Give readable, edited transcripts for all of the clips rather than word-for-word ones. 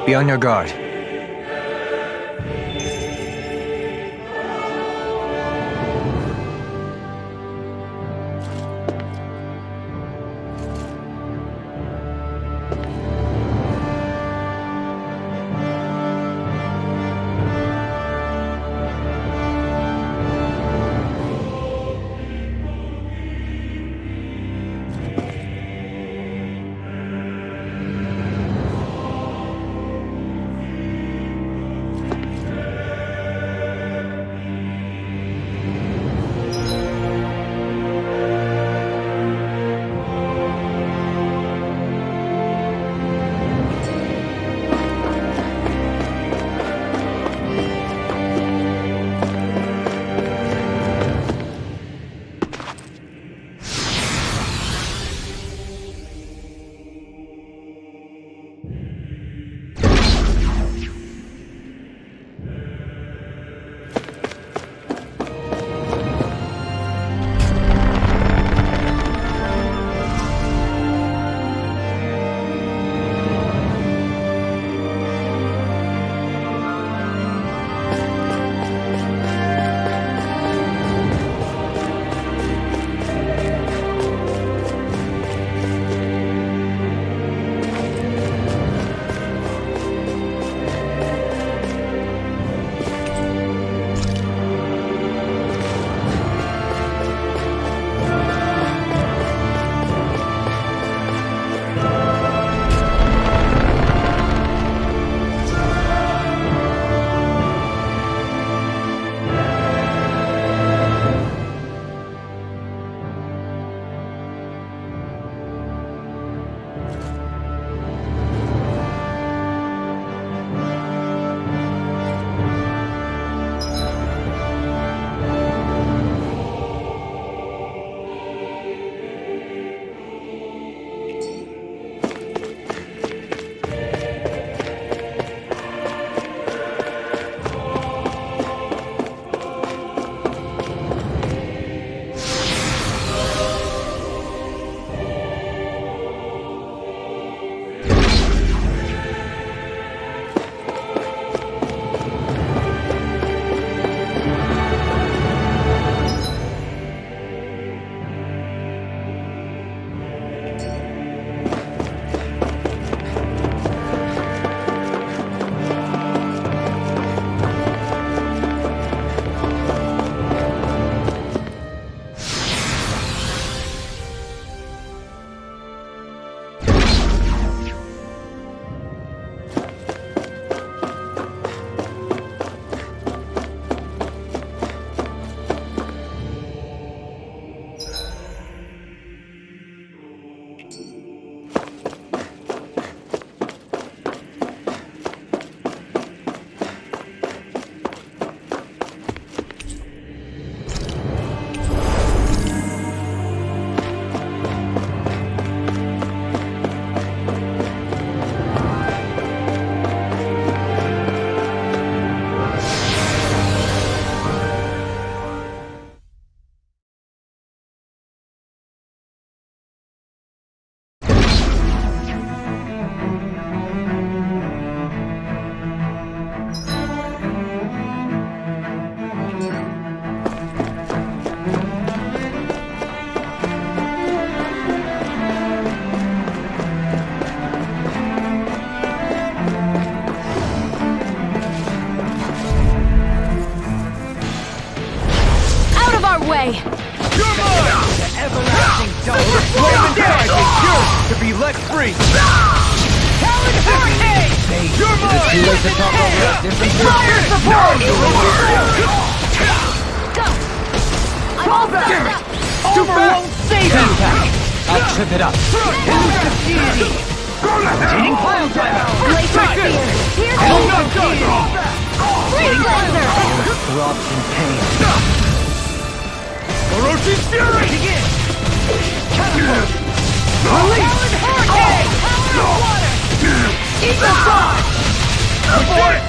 Be on your guard. way! You're mine! The everlasting dog! Roman pride is yours to be let free! Talon Hurricane! You're mine! Is it too late to talk over that difference? Fire support! Go! Fall back! Super won't save you! I'll trip it up. Elusive deity! Rotating clown time! Blaze of fear! Here's I'm the not done! Freeze Lancer! Throbs in pain. Orochi's fury! Begin! Catapult! Release! Talon Hurricane! Power of water! Eagle Frost! Abort!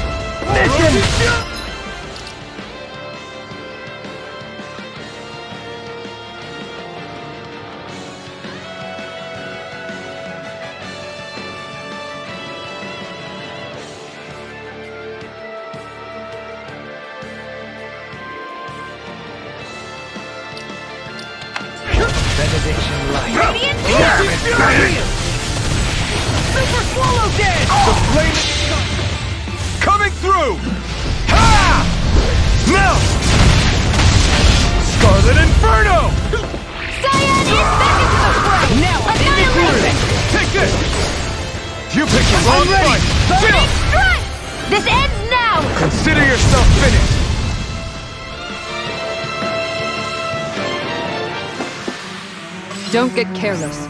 Mission! Benediction light. Radiant Orochi Fury! Fury! Super Swallow Dance! The flame is coming through! Ha! Now! Scarlet Inferno! Cyan is back into the fray! Now I'm in the Annihilation! Take this! You picked the wrong fight! Burning Strike! This ends now! Consider yourself finished! Don't get careless.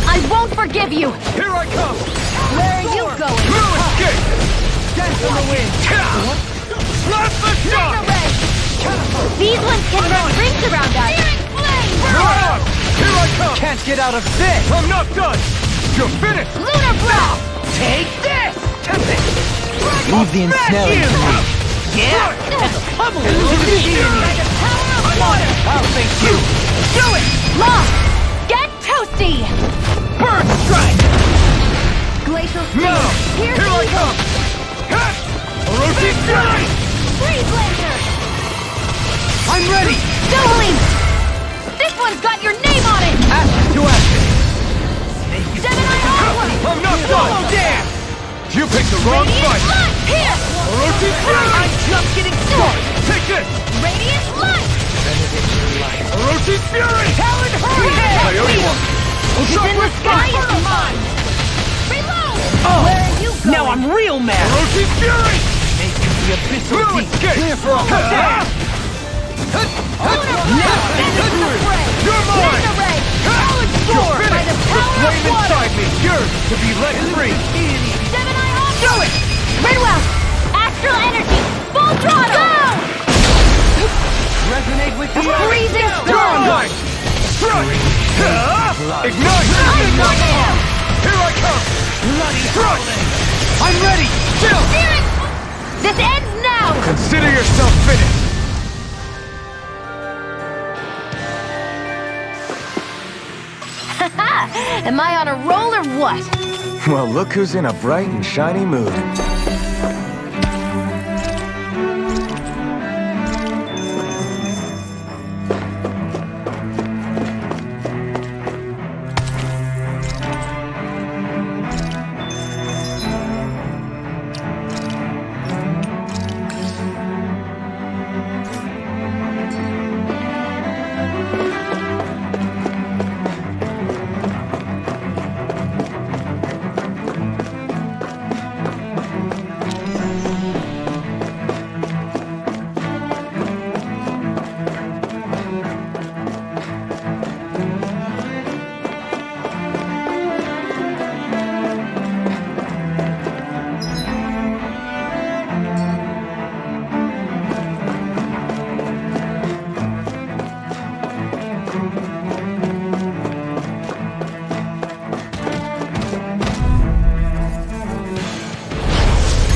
I won't forgive you! Here I come! Where are you going? No escape! Dance on the wind. Blast the shot! Ray! These ones can run rings around us! Searing flame! Come on! Here I come! Can't get out of this. I'm not done! You're finished! Lunar Breath! Take this! Tempest! Leave the ensnaring to me. Yeah! By the power of water! I'll thank you. Do it! Lost! Get toasty! Burn strike! Glacial No! Steel! Here I come! Ha! Orochi Fury! Freeze Laser! I'm ready! Dueling! This one's got your name on it! Ashes to ashes. Gemini Aqua! I'm not done! dance! You picked the wrong Radiant fight! Light! Here! Orochi Fury! I'm just getting started! Take this! Radiant Light! Benediction light. Orochi Fury! Talon Hurricane! Coyote one! It's in the sky is mine! Reload! Where are you going? Now I'm real mad. Orochi Fury! Making the abyssal No deep escape! clear for all. Lunar Breath! Into the fray! You're mine! Lunar Ray! Talon You're Sword! By finished! the The power of flame water! inside me! Yours to be let free! Gemini Aqua! Do it! Redwell! Astral Energy! Full throttle! Go! Resonate with the Freezing You're Storm! mine! Strike! blood. Ignite! Tornado! Here I come! Strike! I'm ready! Still! Searing! This ends now! Consider yourself finished! Am I on a roll or what? Well, look who's in a bright and shiny mood.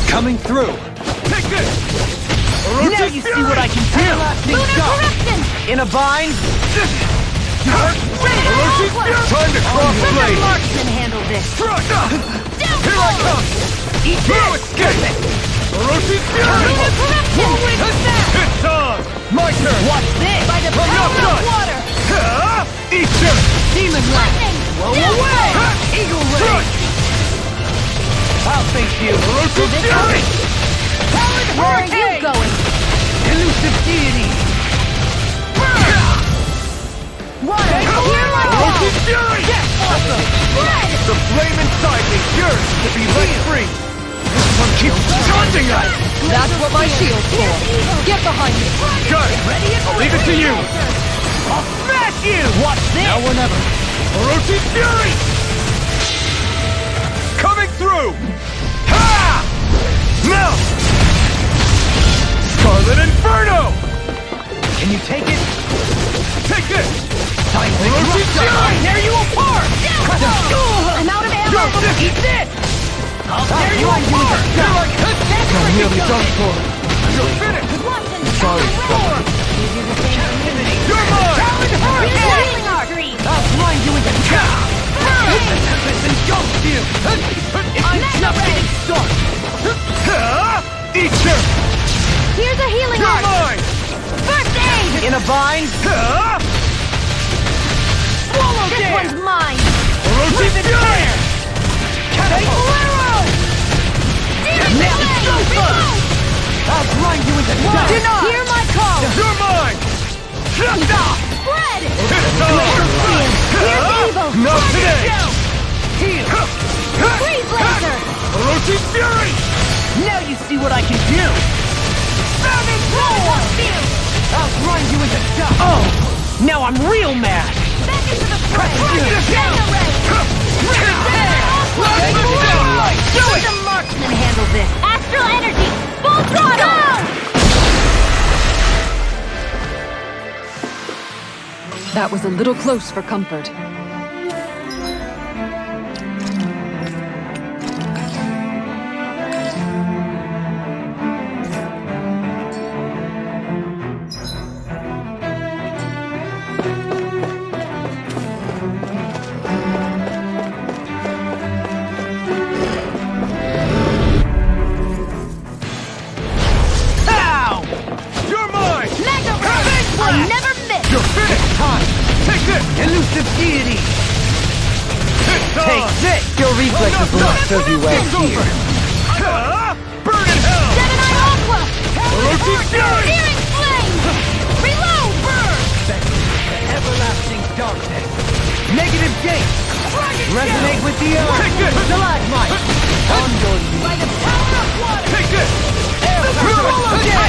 Coming through. Take this! Now you see what I can do. Everlasting Lunar shock. Corruption! In a bind. Orochi Fury! Time to cross Let the blade! marksman handle this! Strike! Down Here I come! No escape! Orochi Fury! Lunar Corruption! It's on! My turn! What's this? By the I'm power not of done! water! Eat this! Demon Lightning! Blow Down away! low! Eagle ray. Strike! I'll thank you. Orochi Fury! Where are you going? Elusive deity. Water! Hear my Orochi call! Fury! Spread! The flame inside me yearns to be let free! This one keeps taunting us! That's what my shield's for. Get behind me. Got it! I'll leave it to you! I'll smash you! What's this? Now or never. Orochi Fury! Coming through! Ha! Now! Scarlet Inferno! Can you take it? Take this! Time to I'll tear you apart! I'm out of ammo! Eat this! I'll tear you blind you with apart! a You're like, I'm nearly done for. You're finished! Sorry. You're mine! Healing artery! I'll blind you with a Tempest engulfs you. I'm just getting started! Eat your... Here's a healing You're art! mine! First aid! In a bind. Swallow This dare! one's mine! Orochi Fury! Catapult. Searing flame! Reload! I'll blind you with a Hear my call! You're mine! Spread! Here's evil! Not today! Freeze laser! Orochi Fury! Now you see what I can do. Savage Roar! I'll blind you with a Oh! Now I'm real mad. Back into the fray! Let's go! Let the marksman handle this! Astral energy! Full throttle! That was a little close for comfort. Ow! You're mine! Mega ray! I never miss! You're finished! Time. Take this! Elusive deity. It's Take on! this. Your reflexes will not serve you well Game's here. over! Burn in hell! Gemini Aqua! Orochi Fury! Searing flame! Reload! Burn! Everlasting darkness. Negative gate. Resonate with the earth. Take this! Stalagmite. On your knees. By the power of water! Take this! I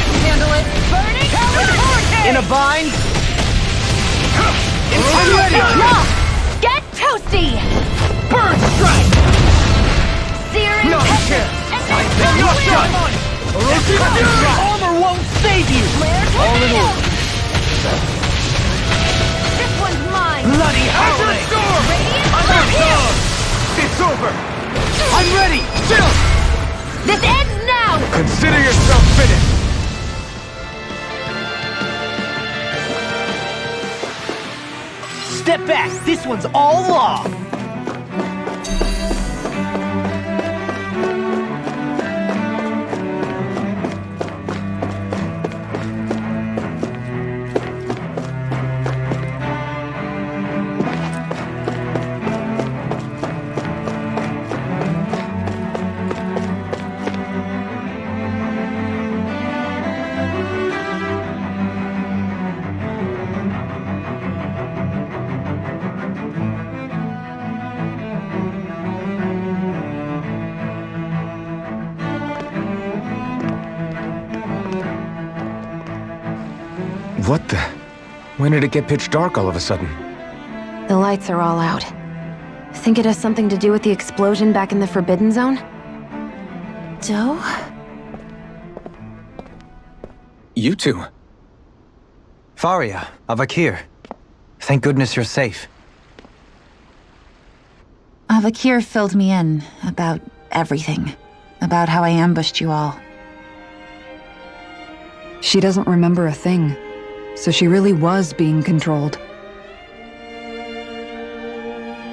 can handle it! Burning hurricane! In a bind. I'm ready! Lock! Get toasty! Bird strike. Searing No tempest! chance. And I then bet you're whirlwind! done. Orochi Fury! Armor won't save you. Flare All in tornado! order. This one's mine! Bloody Azure howling. Storm! Radiant I'm Storm! done! It's over! I'm ready. Chill. This ends now! Consider yourself finished! Step back. This one's all law. What the? When did it get pitch dark all of a sudden? The lights are all out. Think it has something to do with the explosion back in the Forbidden Zone? Doe? You two. Faria, Avakir. Thank goodness you're safe. Avakir filled me in about everything. About how I ambushed you all. She doesn't remember a thing, so she really was being controlled.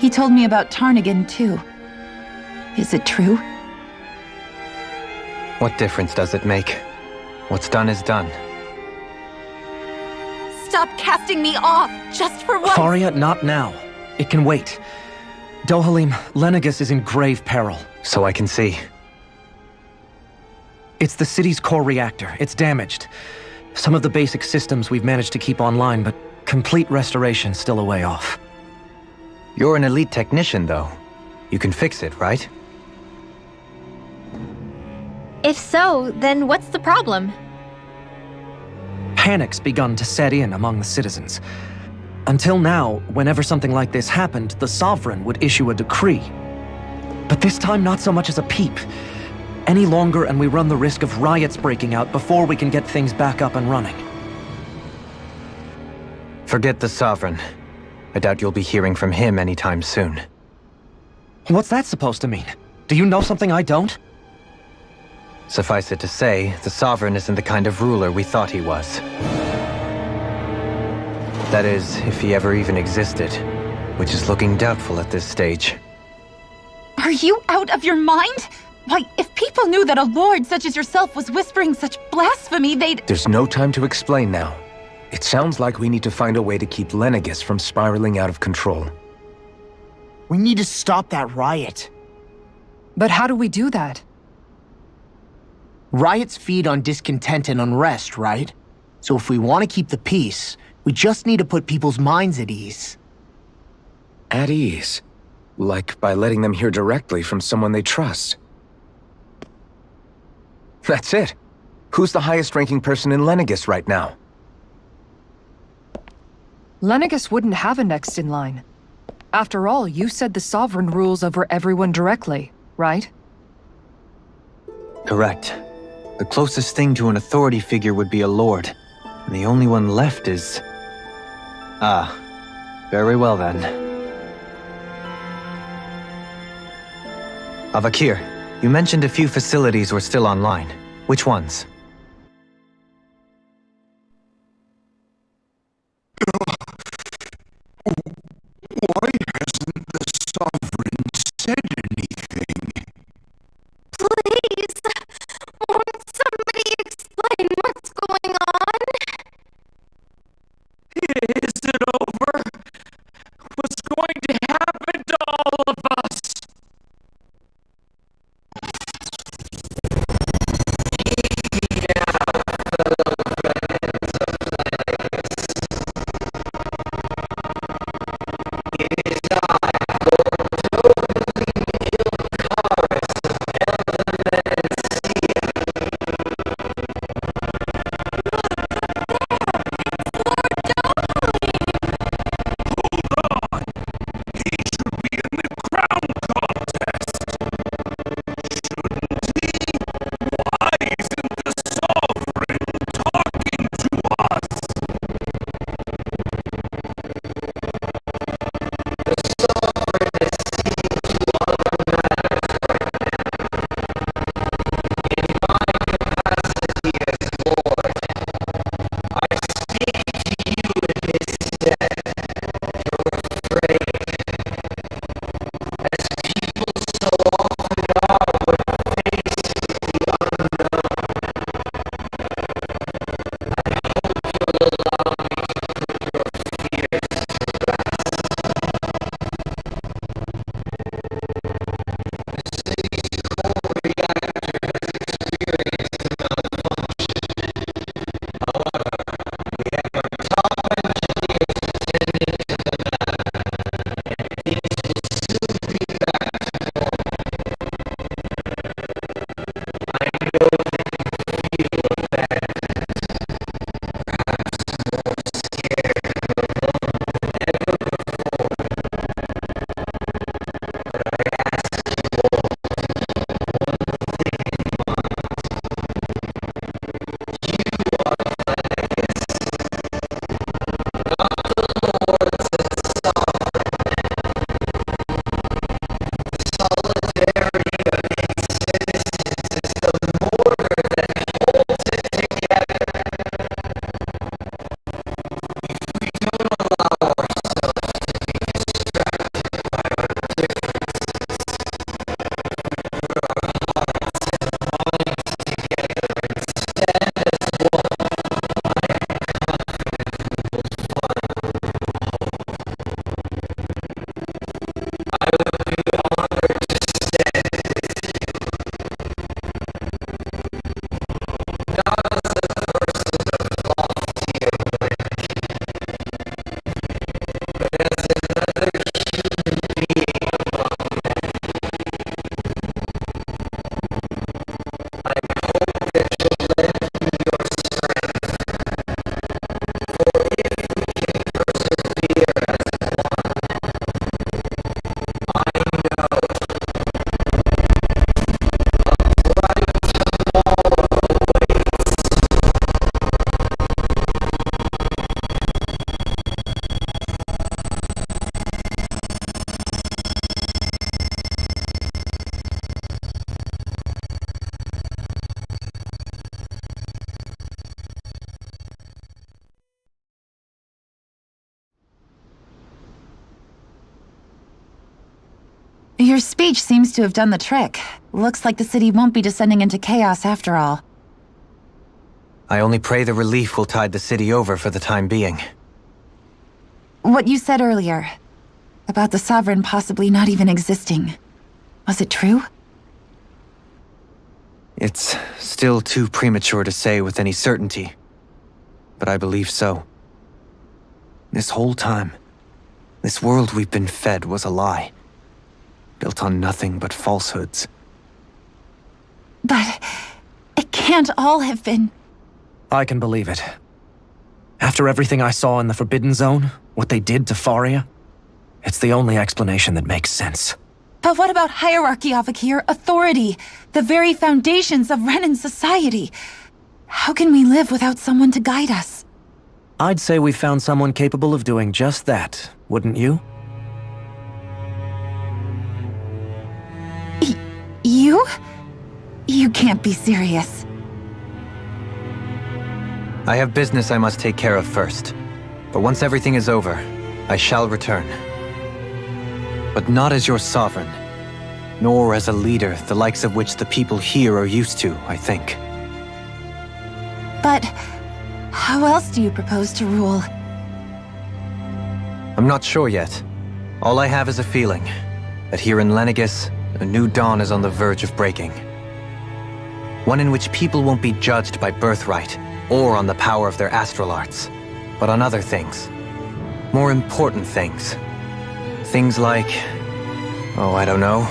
He told me about Tarnigan, too. Is it true? What difference does it make? What's done is done. Stop casting me off, just for once! Faria, not now. It can wait. Dohalim, Lenegus is in grave peril. So I can see. It's the city's core reactor. It's damaged. Some of the basic systems we've managed to keep online, but complete restoration's still a way off. You're an elite technician, though. You can fix it, right? If so, then what's the problem? Panic's begun to set in among the citizens. Until now, whenever something like this happened, the Sovereign would issue a decree. But this time, not so much as a peep. Any longer, and we run the risk of riots breaking out before we can get things back up and running. Forget the Sovereign. I doubt you'll be hearing from him anytime soon. What's that supposed to mean? Do you know something I don't? Suffice it to say, the Sovereign isn't the kind of ruler we thought he was. That is, if he ever even existed, which is looking doubtful at this stage. Are you out of your mind? Why, if people knew that a lord such as yourself was whispering such blasphemy, they'd— There's no time to explain now. It sounds like we need to find a way to keep Lenegis from spiraling out of control. We need to stop that riot. But how do we do that? Riots feed on discontent and unrest, right? So if we want to keep the peace, we just need to put people's minds at ease. At ease? Like by letting them hear directly from someone they trust. That's it. Who's the highest-ranking person in Lenegis right now? Lenegis wouldn't have a next in line. After all, you said the Sovereign rules over everyone directly, right? Correct. The closest thing to an authority figure would be a lord. And the only one left is... Ah. Very well then. Avakir, you mentioned a few facilities were still online. Which ones? Why hasn't the Sovereign said anything? Please, won't somebody explain what's going on? Is it over? What's going to happen to all of us? Your speech seems to have done the trick. Looks like the city won't be descending into chaos after all. I only pray the relief will tide the city over for the time being. What you said earlier, about the Sovereign possibly not even existing, was it true? It's still too premature to say with any certainty, but I believe so. This whole time, this world we've been fed was a lie, built on nothing but falsehoods. But it can't all have been... I can believe it. After everything I saw in the Forbidden Zone, what they did to Faria, it's the only explanation that makes sense. But what about hierarchy, Avakir? Authority? The very foundations of Renan society? How can we live without someone to guide us? I'd say we found someone capable of doing just that, wouldn't you? You? You can't be serious. I have business I must take care of first. But once everything is over, I shall return. But not as your sovereign, nor as a leader the likes of which the people here are used to, I think. But how else do you propose to rule? I'm not sure yet. All I have is a feeling that here in Lenegis, a new dawn is on the verge of breaking. One in which people won't be judged by birthright or on the power of their astral arts, but on other things. More important things. Things like, oh, I don't know,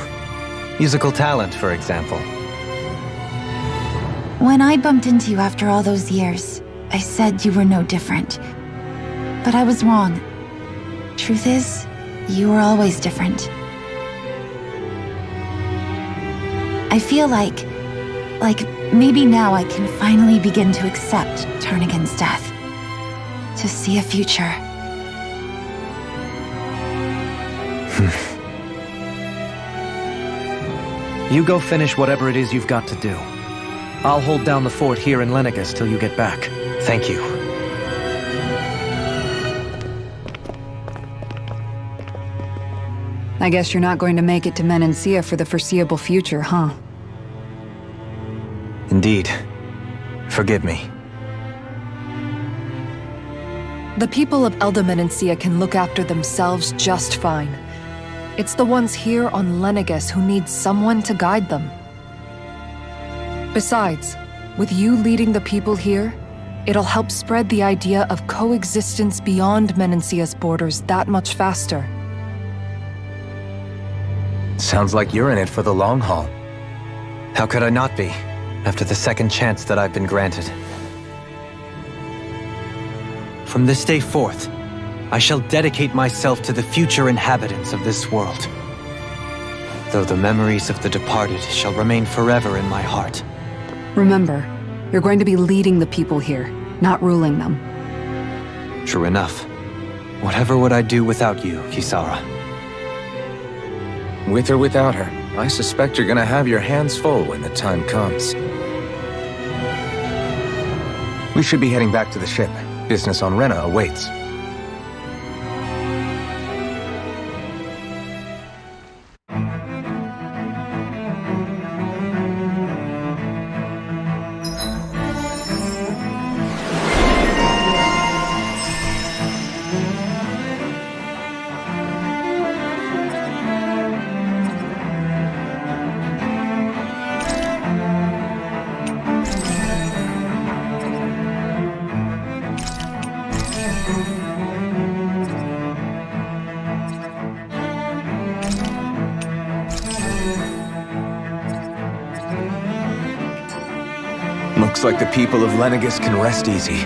musical talent, for example. When I bumped into you after all those years, I said you were no different. But I was wrong. Truth is, you were always different. I feel like maybe now I can finally begin to accept Turnagain's death. To see a future. You go finish whatever it is you've got to do. I'll hold down the fort here in Lenegis till you get back. Thank you. I guess you're not going to make it to Menancia for the foreseeable future, huh? Indeed. Forgive me. The people of Elda Menancia can look after themselves just fine. It's the ones here on Lenegis who need someone to guide them. Besides, with you leading the people here, it'll help spread the idea of coexistence beyond Menancia's borders that much faster. Sounds like you're in it for the long haul. How could I not be, after the second chance that I've been granted? From this day forth, I shall dedicate myself to the future inhabitants of this world. Though the memories of the departed shall remain forever in my heart. Remember, you're going to be leading the people here, not ruling them. True enough. Whatever would I do without you, Kisara? With or without her, I suspect you're gonna have your hands full when the time comes. We should be heading back to the ship. Business on Rena awaits. Looks like the people of Lenegis can rest easy.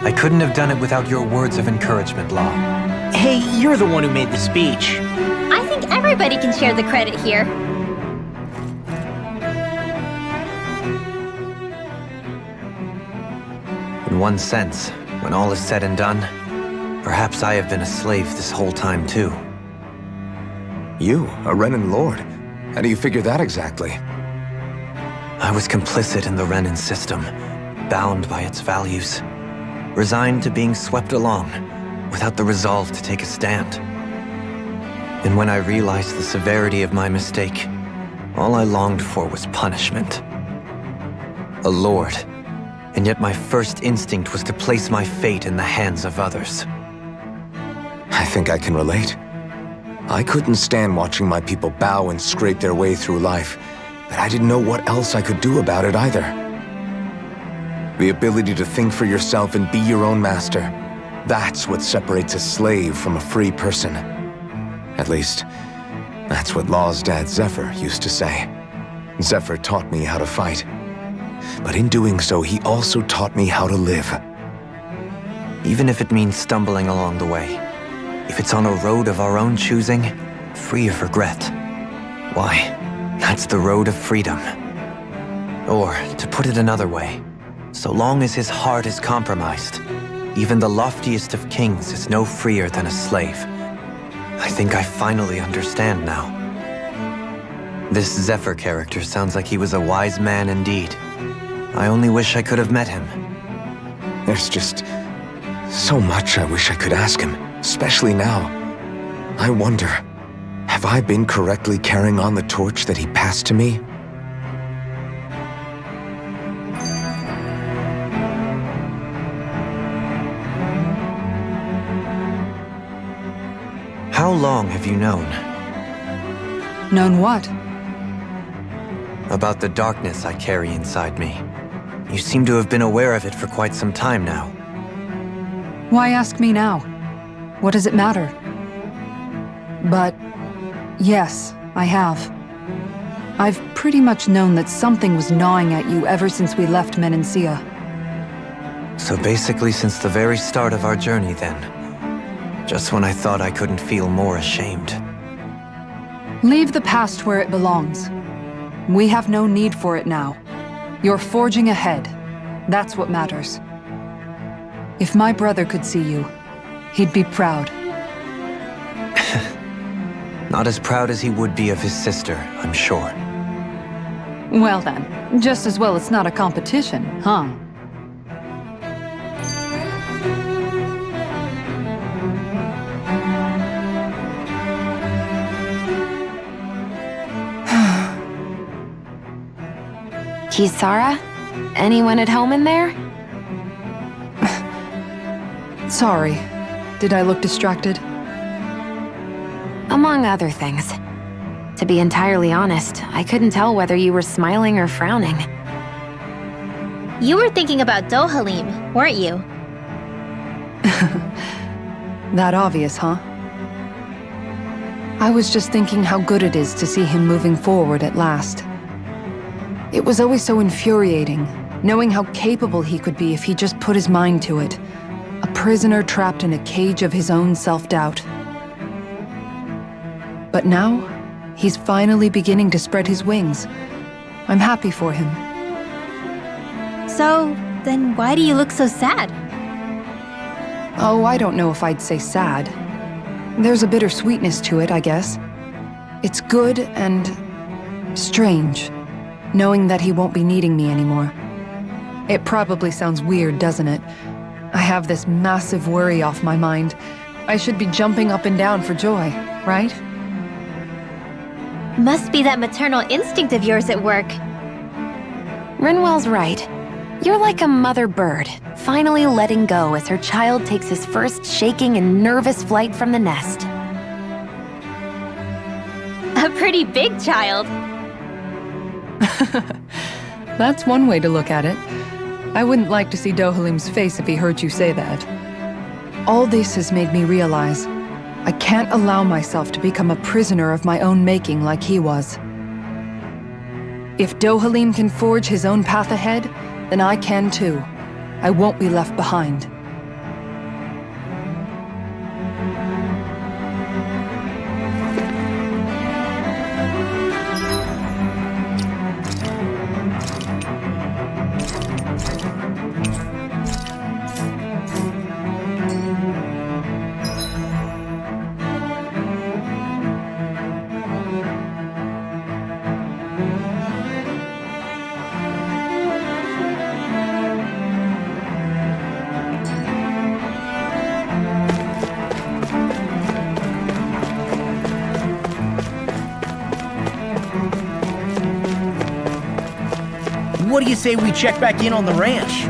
I couldn't have done it without your words of encouragement, Law. Hey, you're the one who made the speech. I think everybody can share the credit here. In one sense, when all is said and done, perhaps I have been a slave this whole time too. You, a Renan Lord? How do you figure that exactly? I was complicit in the Renan system, bound by its values, resigned to being swept along, without the resolve to take a stand. And when I realized the severity of my mistake, all I longed for was punishment. A lord, and yet my first instinct was to place my fate in the hands of others. I think I can relate. I couldn't stand watching my people bow and scrape their way through life, but I didn't know what else I could do about it either. The ability to think for yourself and be your own master, that's what separates a slave from a free person. At least, that's what Law's dad Zephyr used to say. Zephyr taught me how to fight. But in doing so, he also taught me how to live. Even if it means stumbling along the way, if it's on a road of our own choosing, free of regret, why, that's the road of freedom. Or, to put it another way, so long as his heart is compromised, even the loftiest of kings is no freer than a slave. I think I finally understand now. This Zephyr character sounds like he was a wise man indeed. I only wish I could have met him. There's just so much I wish I could ask him, especially now. I wonder, have I been correctly carrying on the torch that he passed to me? How long have you known? Known what? About the darkness I carry inside me. You seem to have been aware of it for quite some time now. Why ask me now? What does it matter? But yes, I have. I've pretty much known that something was gnawing at you ever since we left Menancia. So basically since the very start of our journey then. Just when I thought I couldn't feel more ashamed. Leave the past where it belongs. We have no need for it now. You're forging ahead. That's what matters. If my brother could see you, he'd be proud. Not as proud as he would be of his sister, I'm sure. Well then, just as well it's not a competition, huh? Kisara? Anyone at home in there? Sorry. Did I look distracted? Among other things. To be entirely honest, I couldn't tell whether you were smiling or frowning. You were thinking about Dohalim, weren't you? That obvious, huh? I was just thinking how good it is to see him moving forward at last. It was always so infuriating, knowing how capable he could be if he just put his mind to it. A prisoner trapped in a cage of his own self-doubt. But now, he's finally beginning to spread his wings. I'm happy for him. So, then why do you look so sad? Oh, I don't know if I'd say sad. There's a bittersweetness to it, I guess. It's good and strange, knowing that he won't be needing me anymore. It probably sounds weird, doesn't it? I have this massive worry off my mind. I should be jumping up and down for joy, right? Must be that maternal instinct of yours at work. Rinwell's right. You're like a mother bird, finally letting go as her child takes his first shaking and nervous flight from the nest. A pretty big child. That's one way to look at it. I wouldn't like to see Dohalim's face if he heard you say that. All this has made me realize I can't allow myself to become a prisoner of my own making like he was. If Dohalim can forge his own path ahead, then I can too. I won't be left behind. What do you say we check back in on the ranch?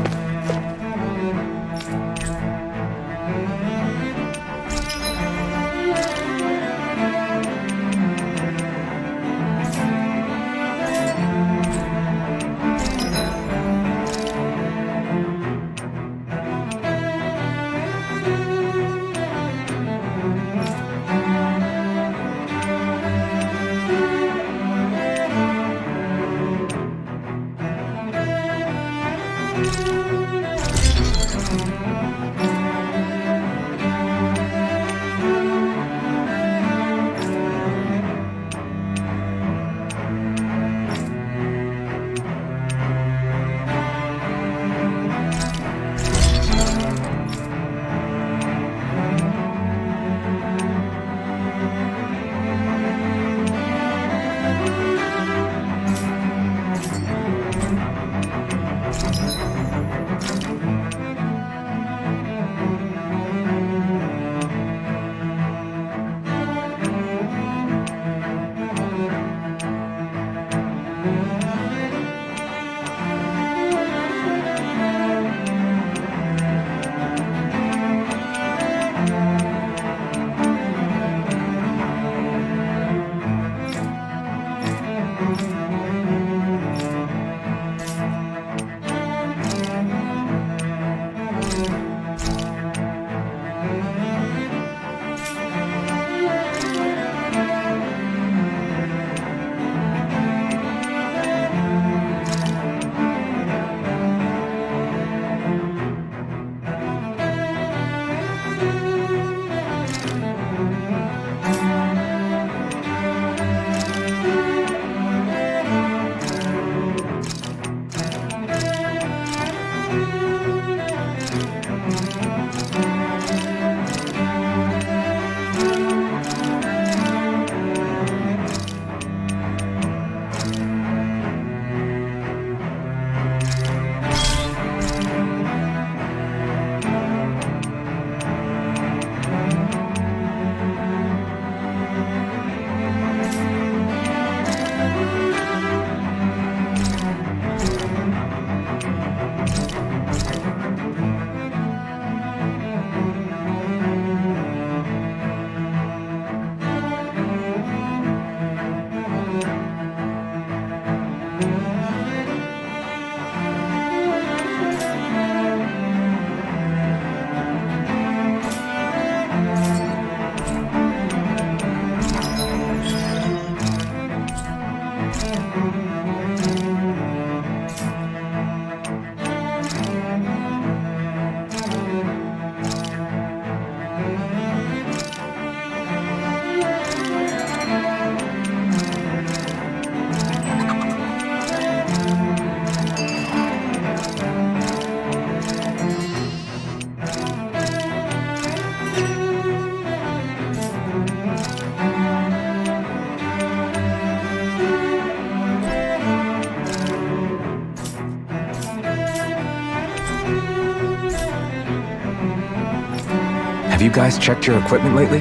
Have you guys checked your equipment lately?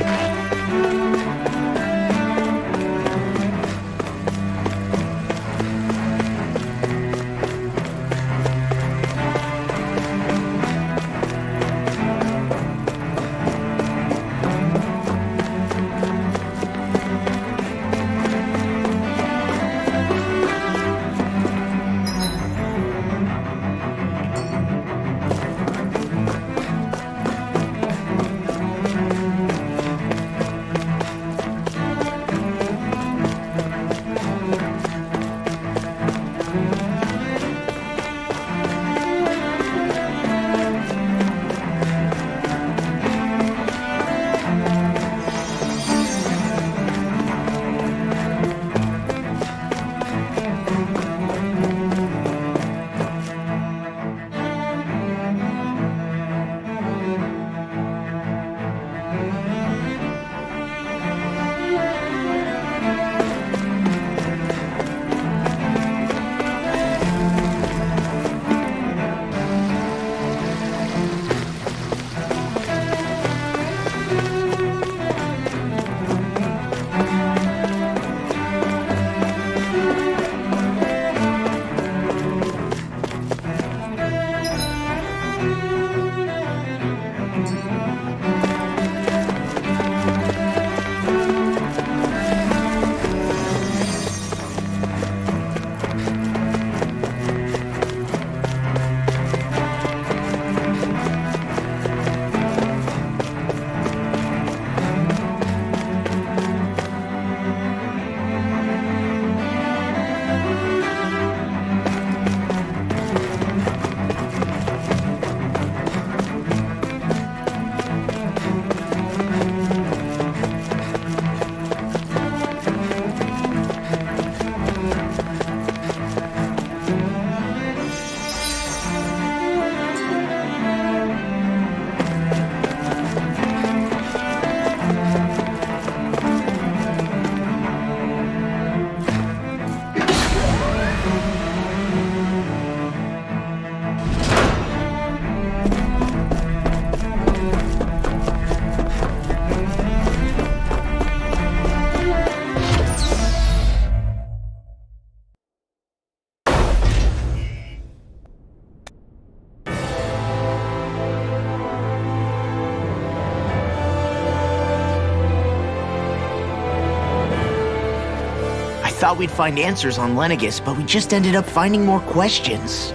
thought we'd find answers on Lenegis, but we just ended up finding more questions.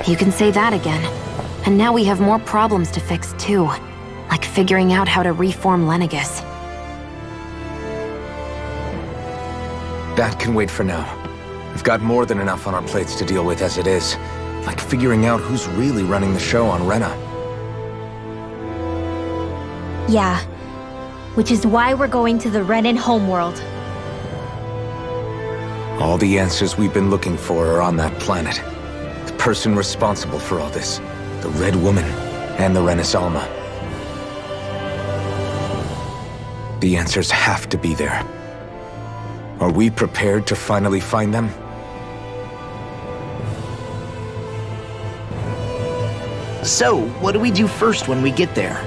You can say that again. And now we have more problems to fix too. Like figuring out how to reform Lenegis. That can wait for now. We've got more than enough on our plates to deal with as it is. Like figuring out who's really running the show on Rena. Yeah. Which is why we're going to the Renan homeworld. All the answers we've been looking for are on that planet. The person responsible for all this. The Red Woman and the Renis Alma. The answers have to be there. Are we prepared to finally find them? So, what do we do first when we get there?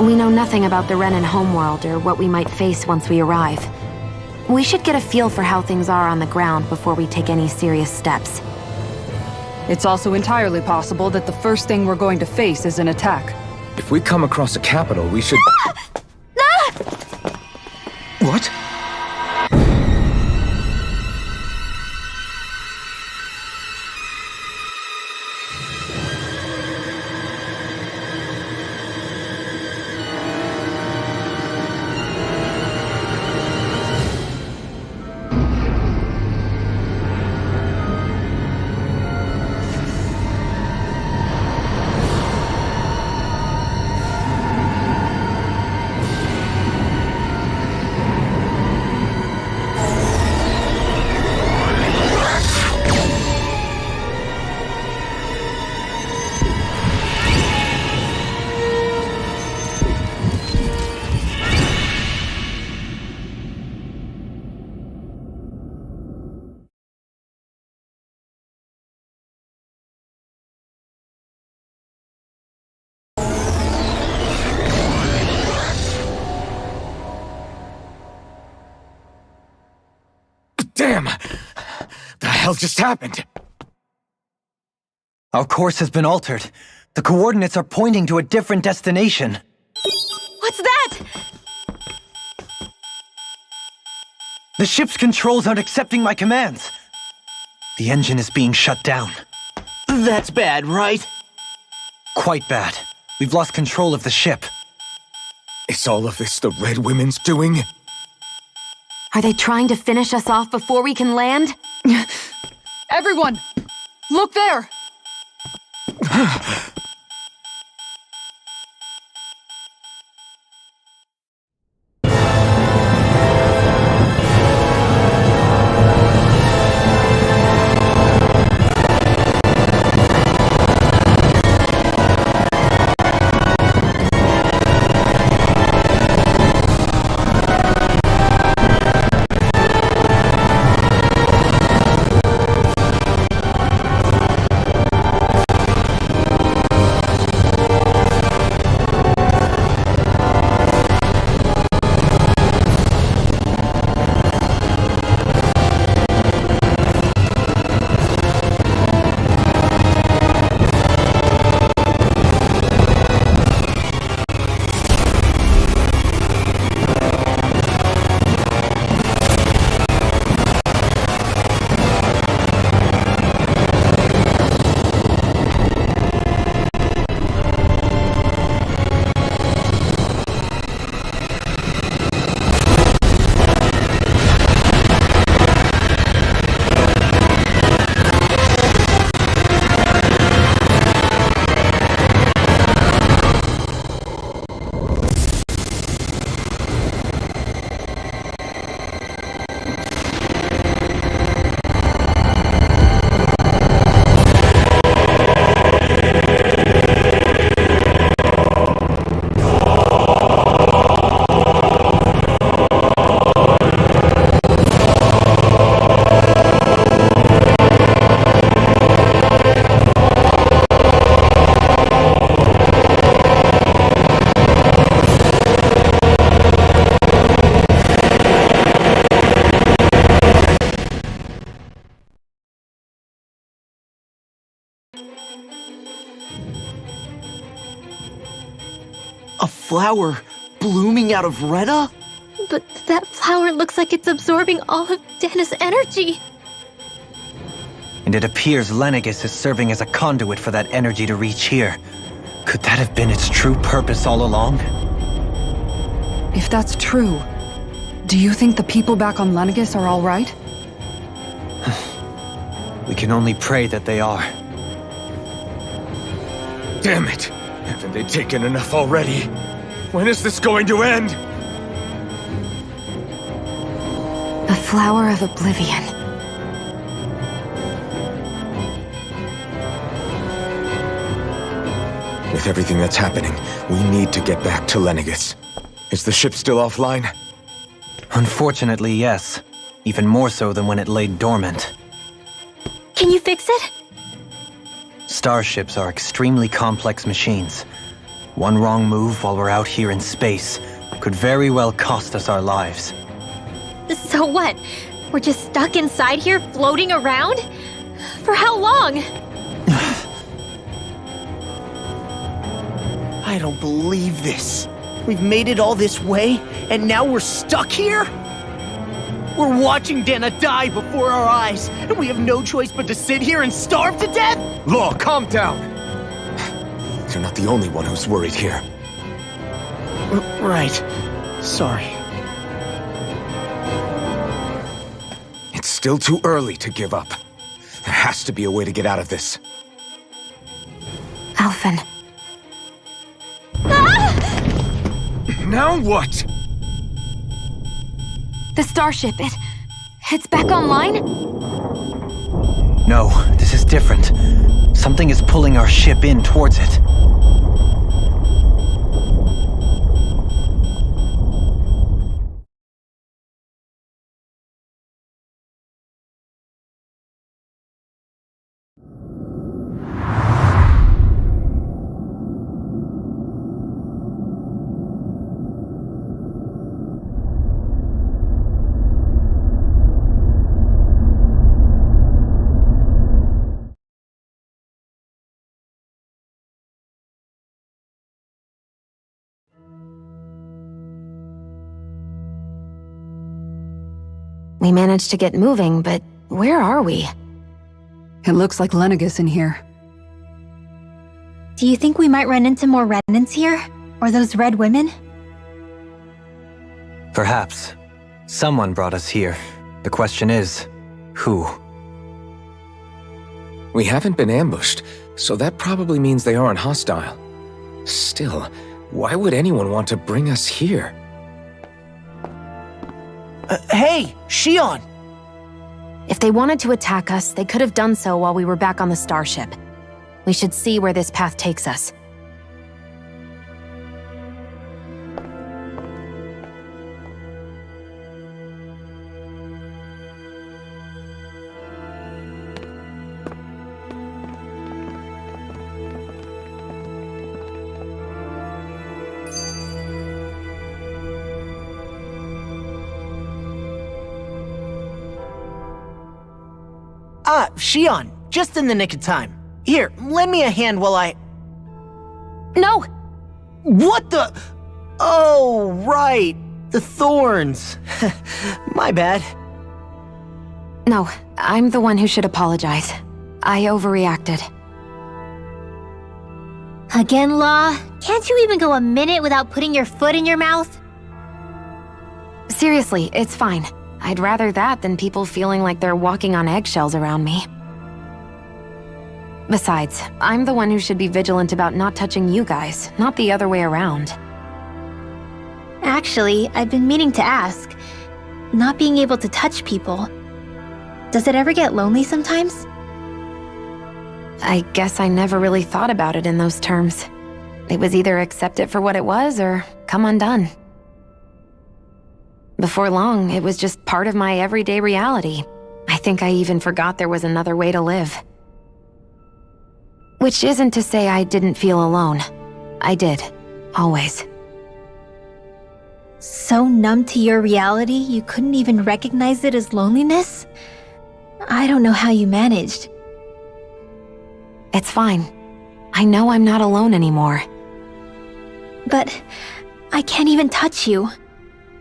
We know nothing about the Renan homeworld or what we might face once we arrive. We should get a feel for how things are on the ground before we take any serious steps. It's also entirely possible that the first thing we're going to face is an attack. If we come across a capital, we should... What? Damn! The hell just happened? Our course has been altered. The coordinates are pointing to a different destination. What's that? The ship's controls aren't accepting my commands. The engine is being shut down. That's bad, right? Quite bad. We've lost control of the ship. Is all of this the Red Women's doing? Are they trying to finish us off before we can land? Everyone! Look there! A flower blooming out of Rena? But that flower looks like it's absorbing all of Dana's energy. And it appears Lenegis is serving as a conduit for that energy to reach here. Could that have been its true purpose all along? If that's true, do you think the people back on Lenegis are all right? We can only pray that they are. Damn it! Haven't they taken enough already? When is this going to end? The Flower of Oblivion. With everything that's happening, we need to get back to Lenegis. Is the ship still offline? Unfortunately, yes. Even more so than when it lay dormant. Can you fix it? Starships are extremely complex machines. One wrong move while we're out here in space could very well cost us our lives. So what? We're just stuck inside here, floating around? For how long? I don't believe this. We've made it all this way, and now we're stuck here? We're watching Dana die before our eyes, and we have no choice but to sit here and starve to death? Law, calm down! You're not the only one who's worried here. Right. Sorry. It's still too early to give up. There has to be a way to get out of this. Alphen. Now what? The starship, it's back online? No, this is different. Something is pulling our ship in towards it. We managed to get moving, but where are we? It looks like Lenegis in here. Do you think we might run into more remnants here? Or those red women? Perhaps. Someone brought us here. The question is, who? We haven't been ambushed, so that probably means they aren't hostile. Still, why would anyone want to bring us here? Hey, Shion! If they wanted to attack us, they could have done so while we were back on the starship. We should see where this path takes us. Ah, Shion, just in the nick of time. Here, lend me a hand while I... No! What the... Oh, right. The thorns. My bad. No, I'm the one who should apologize. I overreacted. Again, Law? Can't you even go a minute without putting your foot in your mouth? Seriously, it's fine. I'd rather that than people feeling like they're walking on eggshells around me. Besides, I'm the one who should be vigilant about not touching you guys, not the other way around. Actually, I've been meaning to ask. Not being able to touch people, does it ever get lonely sometimes? I guess I never really thought about it in those terms. It was either accept it for what it was or come undone. Before long, it was just part of my everyday reality. I think I even forgot there was another way to live. Which isn't to say I didn't feel alone. I did. Always. So numb to your reality, you couldn't even recognize it as loneliness? I don't know how you managed. It's fine. I know I'm not alone anymore. But I can't even touch you.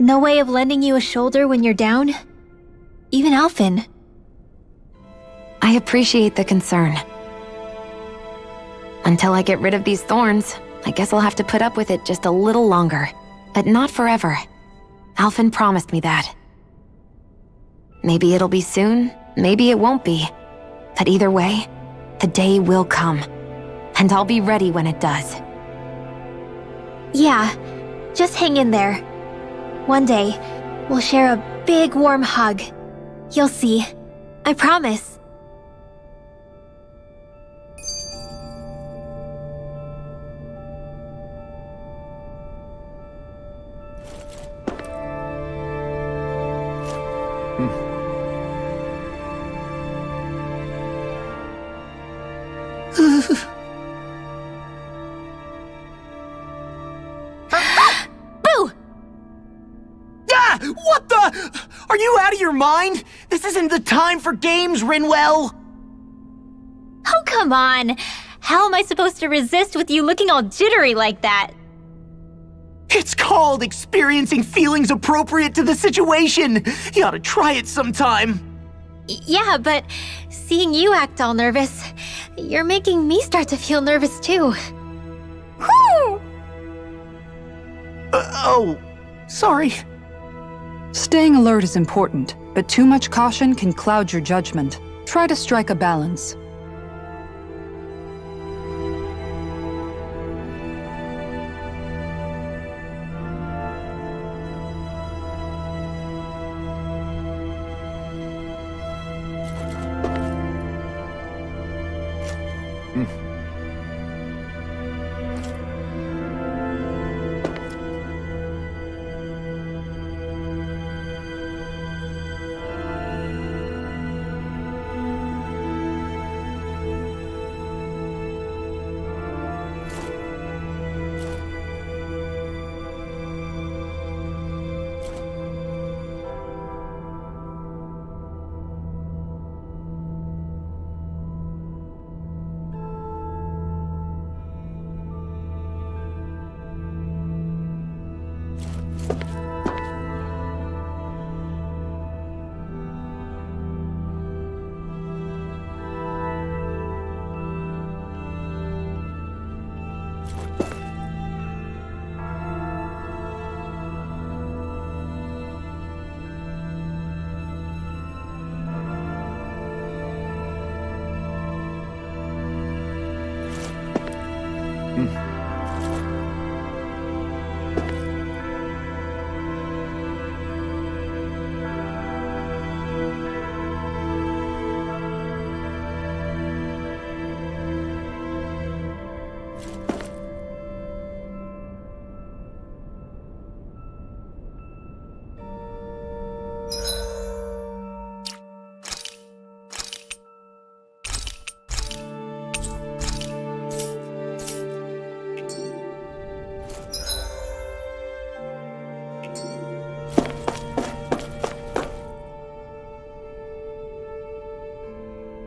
No way of lending you a shoulder when you're down? Even Alphen. I appreciate the concern. Until I get rid of these thorns, I guess I'll have to put up with it just a little longer. But not forever. Alphen promised me that. Maybe it'll be soon, maybe it won't be. But either way, the day will come. And I'll be ready when it does. Yeah, just hang in there. One day, we'll share a big warm hug. You'll see. I promise. Boo! Ah! What the? Are you out of your mind? This isn't the time for games, Rinwell! Oh, come on. How am I supposed to resist with you looking all jittery like that? It's called experiencing feelings appropriate to the situation. You ought to try it sometime. Yeah, but seeing you act all nervous, you're making me start to feel nervous too. Whew! Oh, sorry. Staying alert is important, but too much caution can cloud your judgment. Try to strike a balance.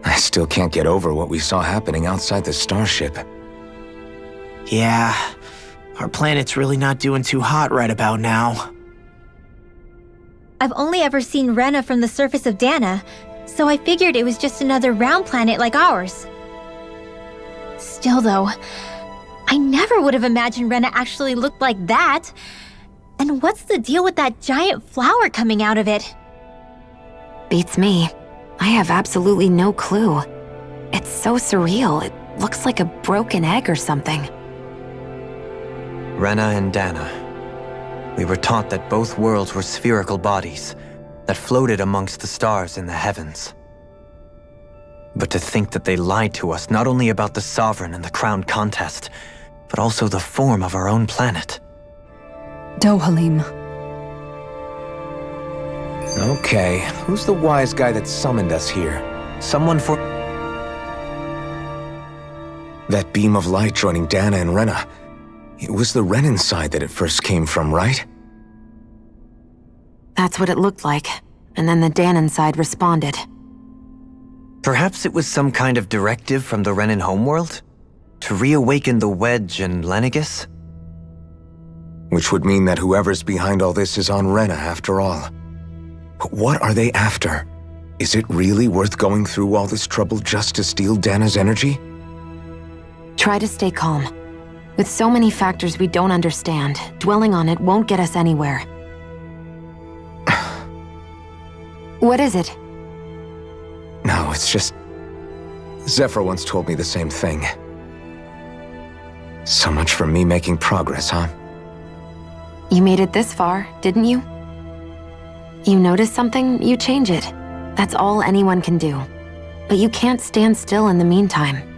I still can't get over what we saw happening outside the starship. Yeah, our planet's really not doing too hot right about now. I've only ever seen Rena from the surface of Dana, so I figured it was just another round planet like ours. Still though, I never would have imagined Rena actually looked like that. And what's the deal with that giant flower coming out of it? Beats me. I have absolutely no clue. It's so surreal. It looks like a broken egg or something. Rena and Dana. We were taught that both worlds were spherical bodies that floated amongst the stars in the heavens. But to think that they lied to us not only about the Sovereign and the Crown contest, but also the form of our own planet. Dohalim. Okay, who's the wise guy that summoned us here? Someone for... That beam of light joining Dana and Rena. It was the Renan side that it first came from, right? That's what it looked like. And then the Danon side responded. Perhaps it was some kind of directive from the Renan homeworld? To reawaken the Wedge and Lenegis? Which would mean that whoever's behind all this is on Rena after all. But what are they after? Is it really worth going through all this trouble just to steal Dana's energy? Try to stay calm. With so many factors we don't understand, dwelling on it won't get us anywhere. What is it? No, it's just... Zephyr once told me the same thing. So much for me making progress, huh? You made it this far, didn't you? You notice something, you change it. That's all anyone can do. But you can't stand still in the meantime.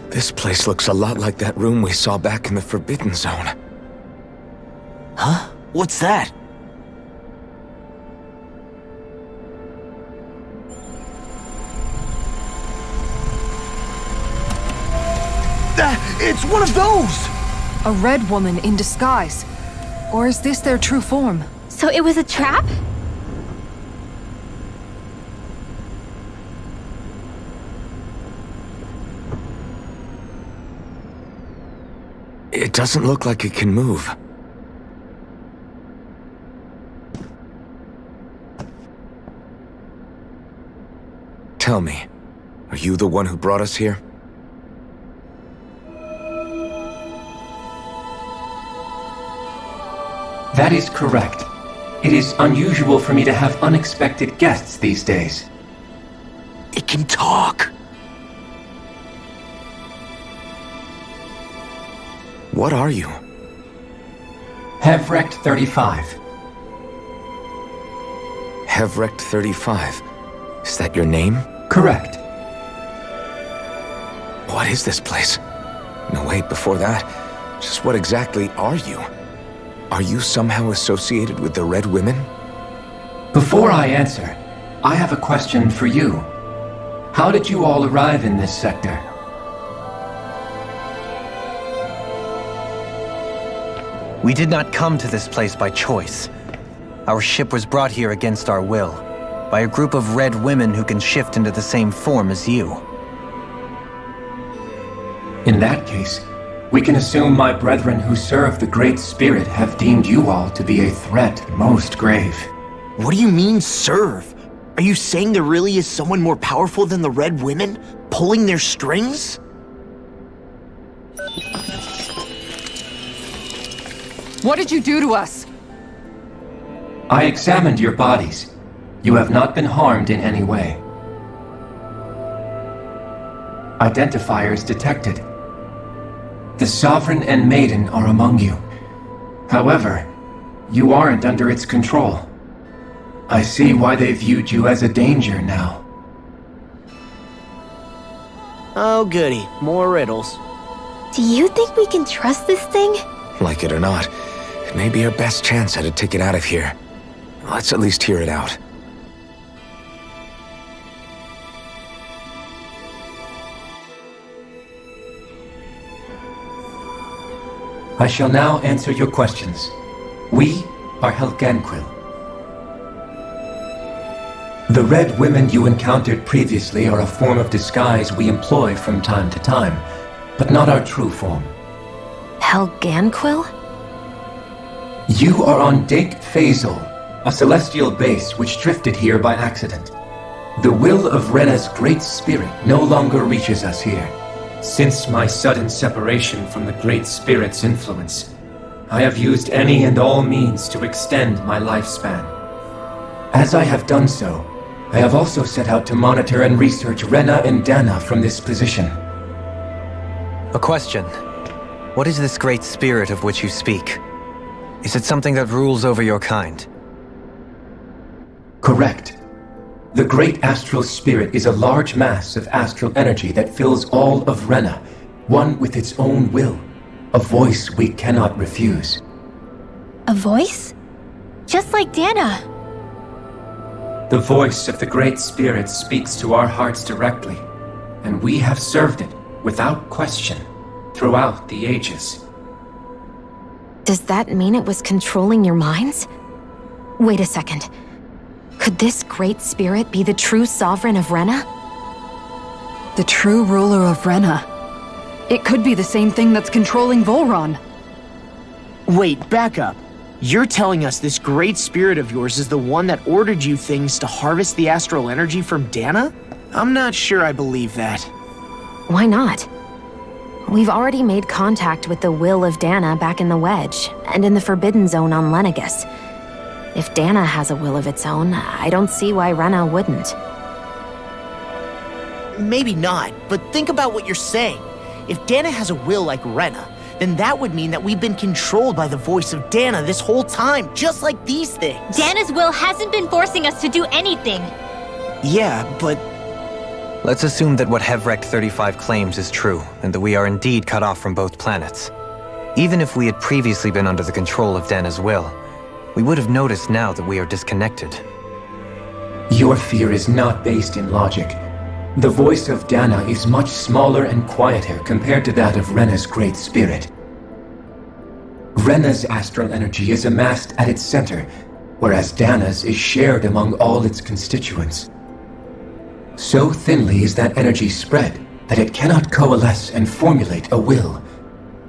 This place looks a lot like that room we saw back in the Forbidden Zone. Huh? What's that? It's one of those! A red woman in disguise. Or is this their true form? So it was a trap? It doesn't look like it can move. Tell me, are you the one who brought us here? That is correct. It is unusual for me to have unexpected guests these days. It can talk! What are you? Hevrecht 35. Hevrecht 35. Is that your name? Correct. What is this place? No, wait, before that, just what exactly are you? Are you somehow associated with the Red Women? Before I answer, I have a question for you. How did you all arrive in this sector? We did not come to this place by choice. Our ship was brought here against our will, by a group of red women who can shift into the same form as you. In that case, we can assume my brethren who serve the Great Spirit have deemed you all to be a threat most grave. What do you mean, serve? Are you saying there really is someone more powerful than the Red Women, pulling their strings? What did you do to us? I examined your bodies. You have not been harmed in any way. Identifiers detected. The Sovereign and Maiden are among you. However, you aren't under its control. I see why they viewed you as a danger now. Oh goody, more riddles. Do you think we can trust this thing? Like it or not, it may be our best chance at a ticket out of here. Let's at least hear it out. I shall now answer your questions. We are Helganquil. The red women you encountered previously are a form of disguise we employ from time to time, but not our true form. Helganquil? You are on Dake Phasol, a celestial base which drifted here by accident. The will of Rena's great spirit no longer reaches us here. Since my sudden separation from the Great Spirit's influence, I have used any and all means to extend my lifespan. As I have done so, I have also set out to monitor and research Rena and Dana from this position. A question. What is this Great Spirit of which you speak? Is it something that rules over your kind? Correct. The Great Astral Spirit is a large mass of astral energy that fills all of Rena, one with its own will, a voice we cannot refuse. A voice? Just like Dana. The voice of the Great Spirit speaks to our hearts directly, and we have served it, without question, throughout the ages. Does that mean it was controlling your minds? Wait a second. Could this Great Spirit be the true sovereign of Rena? The true ruler of Rena. It could be the same thing that's controlling Volron. Wait, back up. You're telling us this great spirit of yours is the one that ordered you things to harvest the astral energy from Dana? I'm not sure I believe that. Why not? We've already made contact with the will of Dana back in the Wedge, and in the Forbidden Zone on Lenegus. If Dana has a will of its own, I don't see why Rena wouldn't. Maybe not, but think about what you're saying. If Dana has a will like Rena, then that would mean that we've been controlled by the voice of Dana this whole time, just like these things. Dana's will hasn't been forcing us to do anything. Yeah, but... Let's assume that what Hevrect 35 claims is true, and that we are indeed cut off from both planets. Even if we had previously been under the control of Dana's will, we would have noticed now that we are disconnected. Your fear is not based in logic. The voice of Dana is much smaller and quieter compared to that of Rena's Great Spirit. Rena's astral energy is amassed at its center, whereas Dana's is shared among all its constituents. So thinly is that energy spread that it cannot coalesce and formulate a will.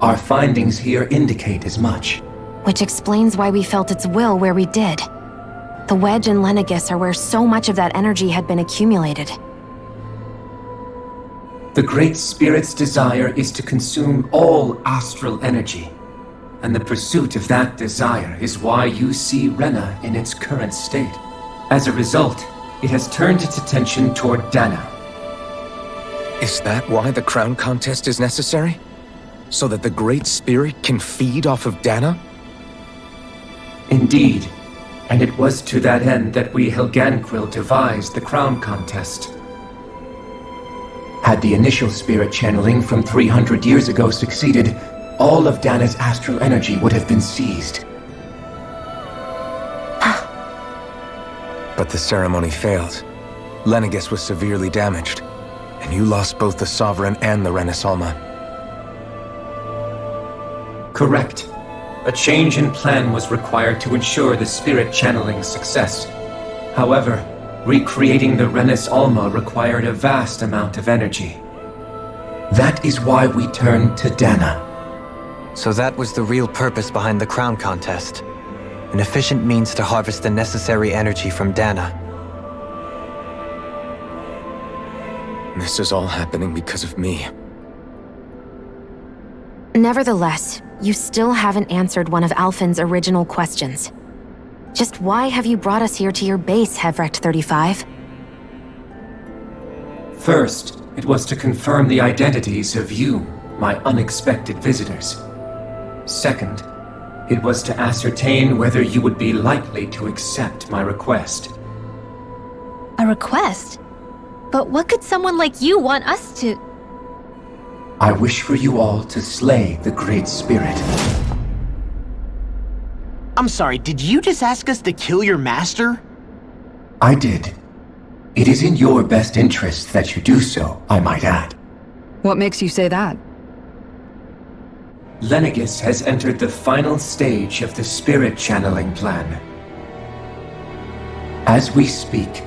Our findings here indicate as much. Which explains why we felt its will where we did. The Wedge and Lenegus are where so much of that energy had been accumulated. The Great Spirit's desire is to consume all astral energy, and the pursuit of that desire is why you see Rena in its current state. As a result, it has turned its attention toward Dana. Is that why the crown contest is necessary? So that the Great Spirit can feed off of Dana? Indeed, and it was to that end that we Helganquil devised the crown contest. Had the initial spirit channeling from 300 years ago succeeded, all of Dana's astral energy would have been seized. But the ceremony failed. Lenegus was severely damaged, and you lost both the Sovereign and the Renasalma. Correct. A change in plan was required to ensure the spirit channeling's success. However, recreating the Renis Alma required a vast amount of energy. That is why we turned to Dana. So that was the real purpose behind the crown contest. An efficient means to harvest the necessary energy from Dana. This is all happening because of me. Nevertheless, you still haven't answered one of Alphen's original questions. Just why have you brought us here to your base, Hevrect 35? First, it was to confirm the identities of you, my unexpected visitors. Second, it was to ascertain whether you would be likely to accept my request. A request? But what could someone like you want us to... I wish for you all to slay the Great Spirit. I'm sorry, did you just ask us to kill your master? I did. It is in your best interest that you do so, I might add. What makes you say that? Lenegis has entered the final stage of the spirit channeling plan. As we speak,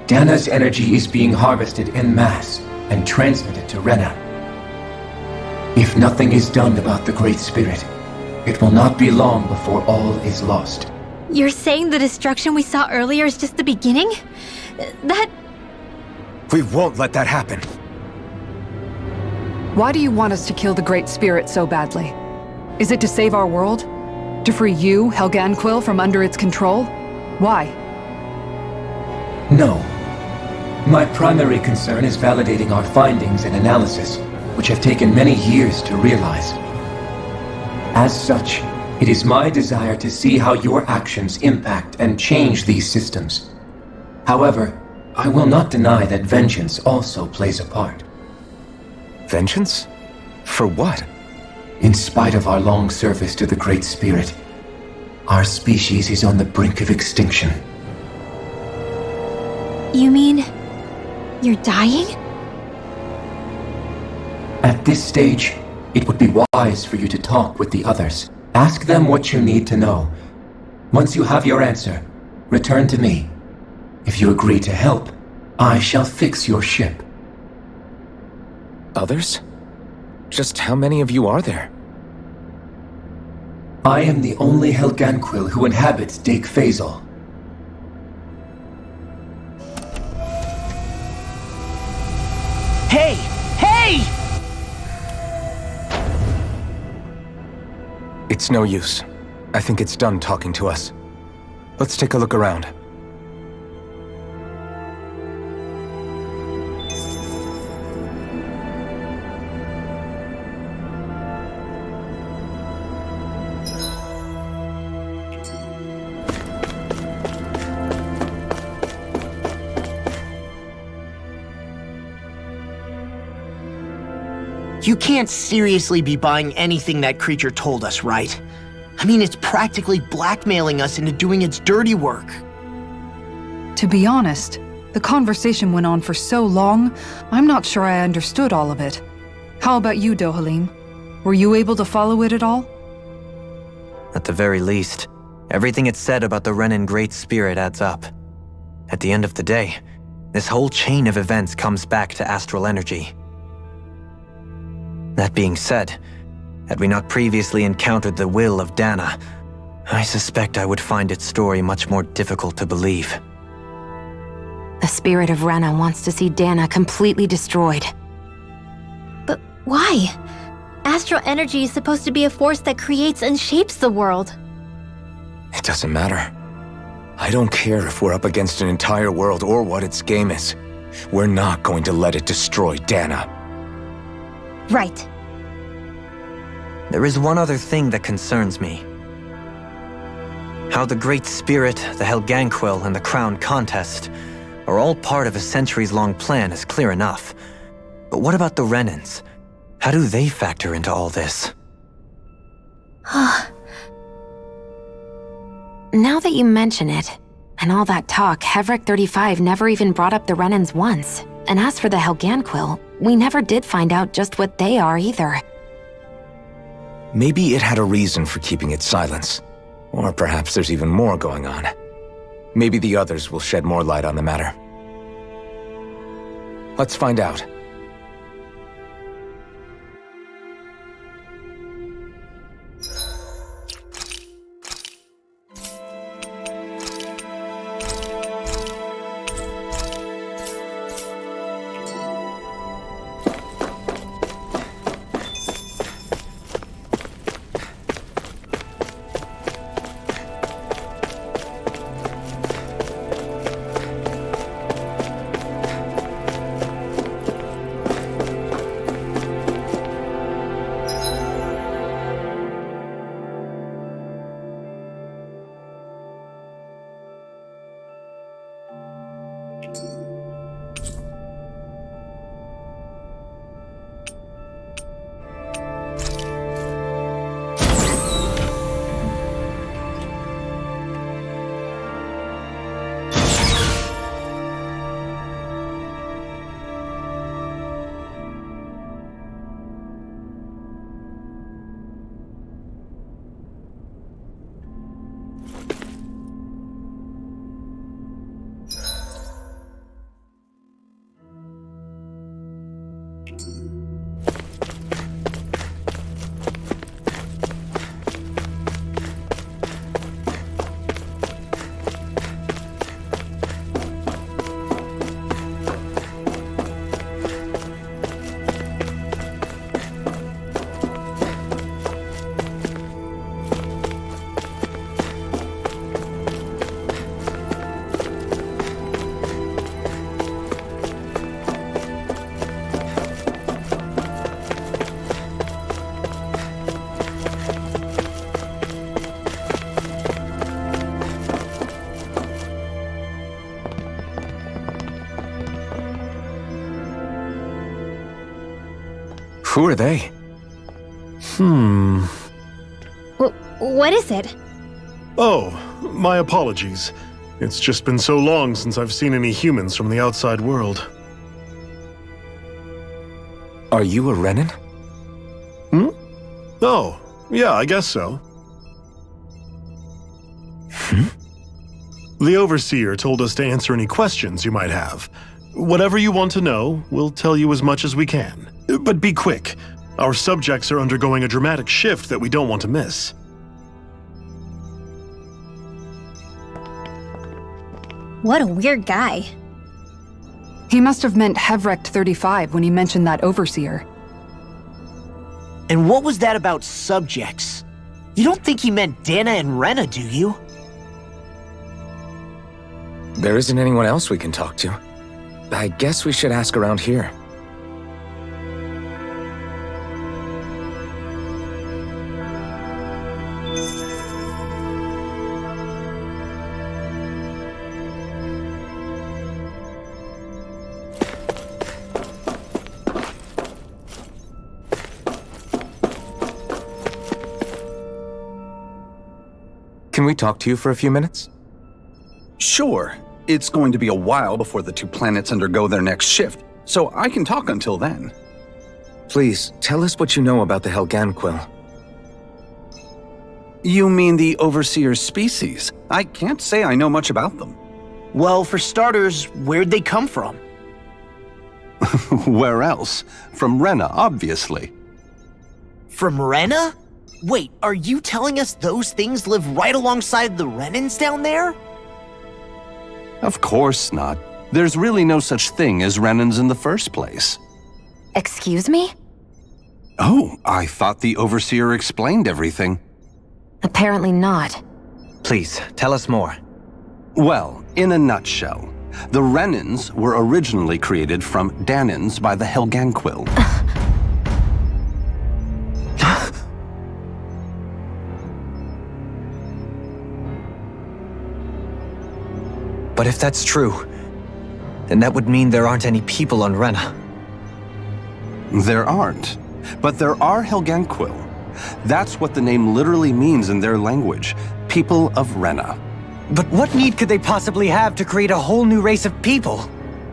Dana's energy is being harvested en masse and transmitted to Rena. If nothing is done about the Great Spirit, it will not be long before all is lost. You're saying the destruction we saw earlier is just the beginning? That... We won't let that happen. Why do you want us to kill the Great Spirit so badly? Is it to save our world? To free you, Helganquil, from under its control? Why? No. My primary concern is validating our findings and analysis, which have taken many years to realize. As such, it is my desire to see how your actions impact and change these systems. However, I will not deny that vengeance also plays a part. Vengeance? For what? In spite of our long service to the Great Spirit, our species is on the brink of extinction. You mean... you're dying? At this stage, it would be wise for you to talk with the others. Ask them what you need to know. Once you have your answer, return to me. If you agree to help, I shall fix your ship. Others? Just how many of you are there? I am the only Helganquil who inhabits Dake Faisal. Hey! Hey! It's no use. I think it's done talking to us. Let's take a look around. You can't seriously be buying anything that creature told us, right? I mean, it's practically blackmailing us into doing its dirty work. To be honest, the conversation went on for so long, I'm not sure I understood all of it. How about you, Dohalim? Were you able to follow it at all? At the very least, everything it said about the Renan Great Spirit adds up. At the end of the day, this whole chain of events comes back to astral energy. That being said, had we not previously encountered the will of Dana, I suspect I would find its story much more difficult to believe. The spirit of Rena wants to see Dana completely destroyed. But why? Astral energy is supposed to be a force that creates and shapes the world. It doesn't matter. I don't care if we're up against an entire world or what its game is. We're not going to let it destroy Dana. Right. There is one other thing that concerns me. How the Great Spirit, the Helganquil, and the Crown Contest are all part of a centuries-long plan is clear enough. But what about the Renans? How do they factor into all this? Now that you mention it, and all that talk, Hevric 35 never even brought up the Renans once. And as for the Helganquil, we never did find out just what they are either. Maybe it had a reason for keeping its silence. Or perhaps there's even more going on. Maybe the others will shed more light on the matter. Let's find out. Who are they? What is it? Oh, my apologies. It's just been so long since I've seen any humans from the outside world. Are you a Renan? Oh, yeah, I guess so. The Overseer told us to answer any questions you might have. Whatever you want to know, we'll tell you as much as we can. But be quick. Our subjects are undergoing a dramatic shift that we don't want to miss. What a weird guy. He must have meant Hevrecht 35 when he mentioned that Overseer. And what was that about subjects? You don't think he meant Dana and Rena, do you? There isn't anyone else we can talk to. I guess we should ask around here. Can we talk to you for a few minutes? Sure. It's going to be a while before the two planets undergo their next shift, so I can talk until then. Please, tell us what you know about the Helganquil. You mean the Overseer's species? I can't say I know much about them. Well, for starters, where'd they come from? Where else? From Rena, obviously. From Rena? Wait, are you telling us those things live right alongside the Renans down there? Of course not. There's really no such thing as Renans in the first place. Excuse me? Oh, I thought the Overseer explained everything. Apparently not. Please, tell us more. Well, in a nutshell, the Renans were originally created from Danans by the Helganquil. But if that's true, then that would mean there aren't any people on Rena. There aren't, but there are Helganquil. That's what the name literally means in their language, people of Rena. But what need could they possibly have to create a whole new race of people?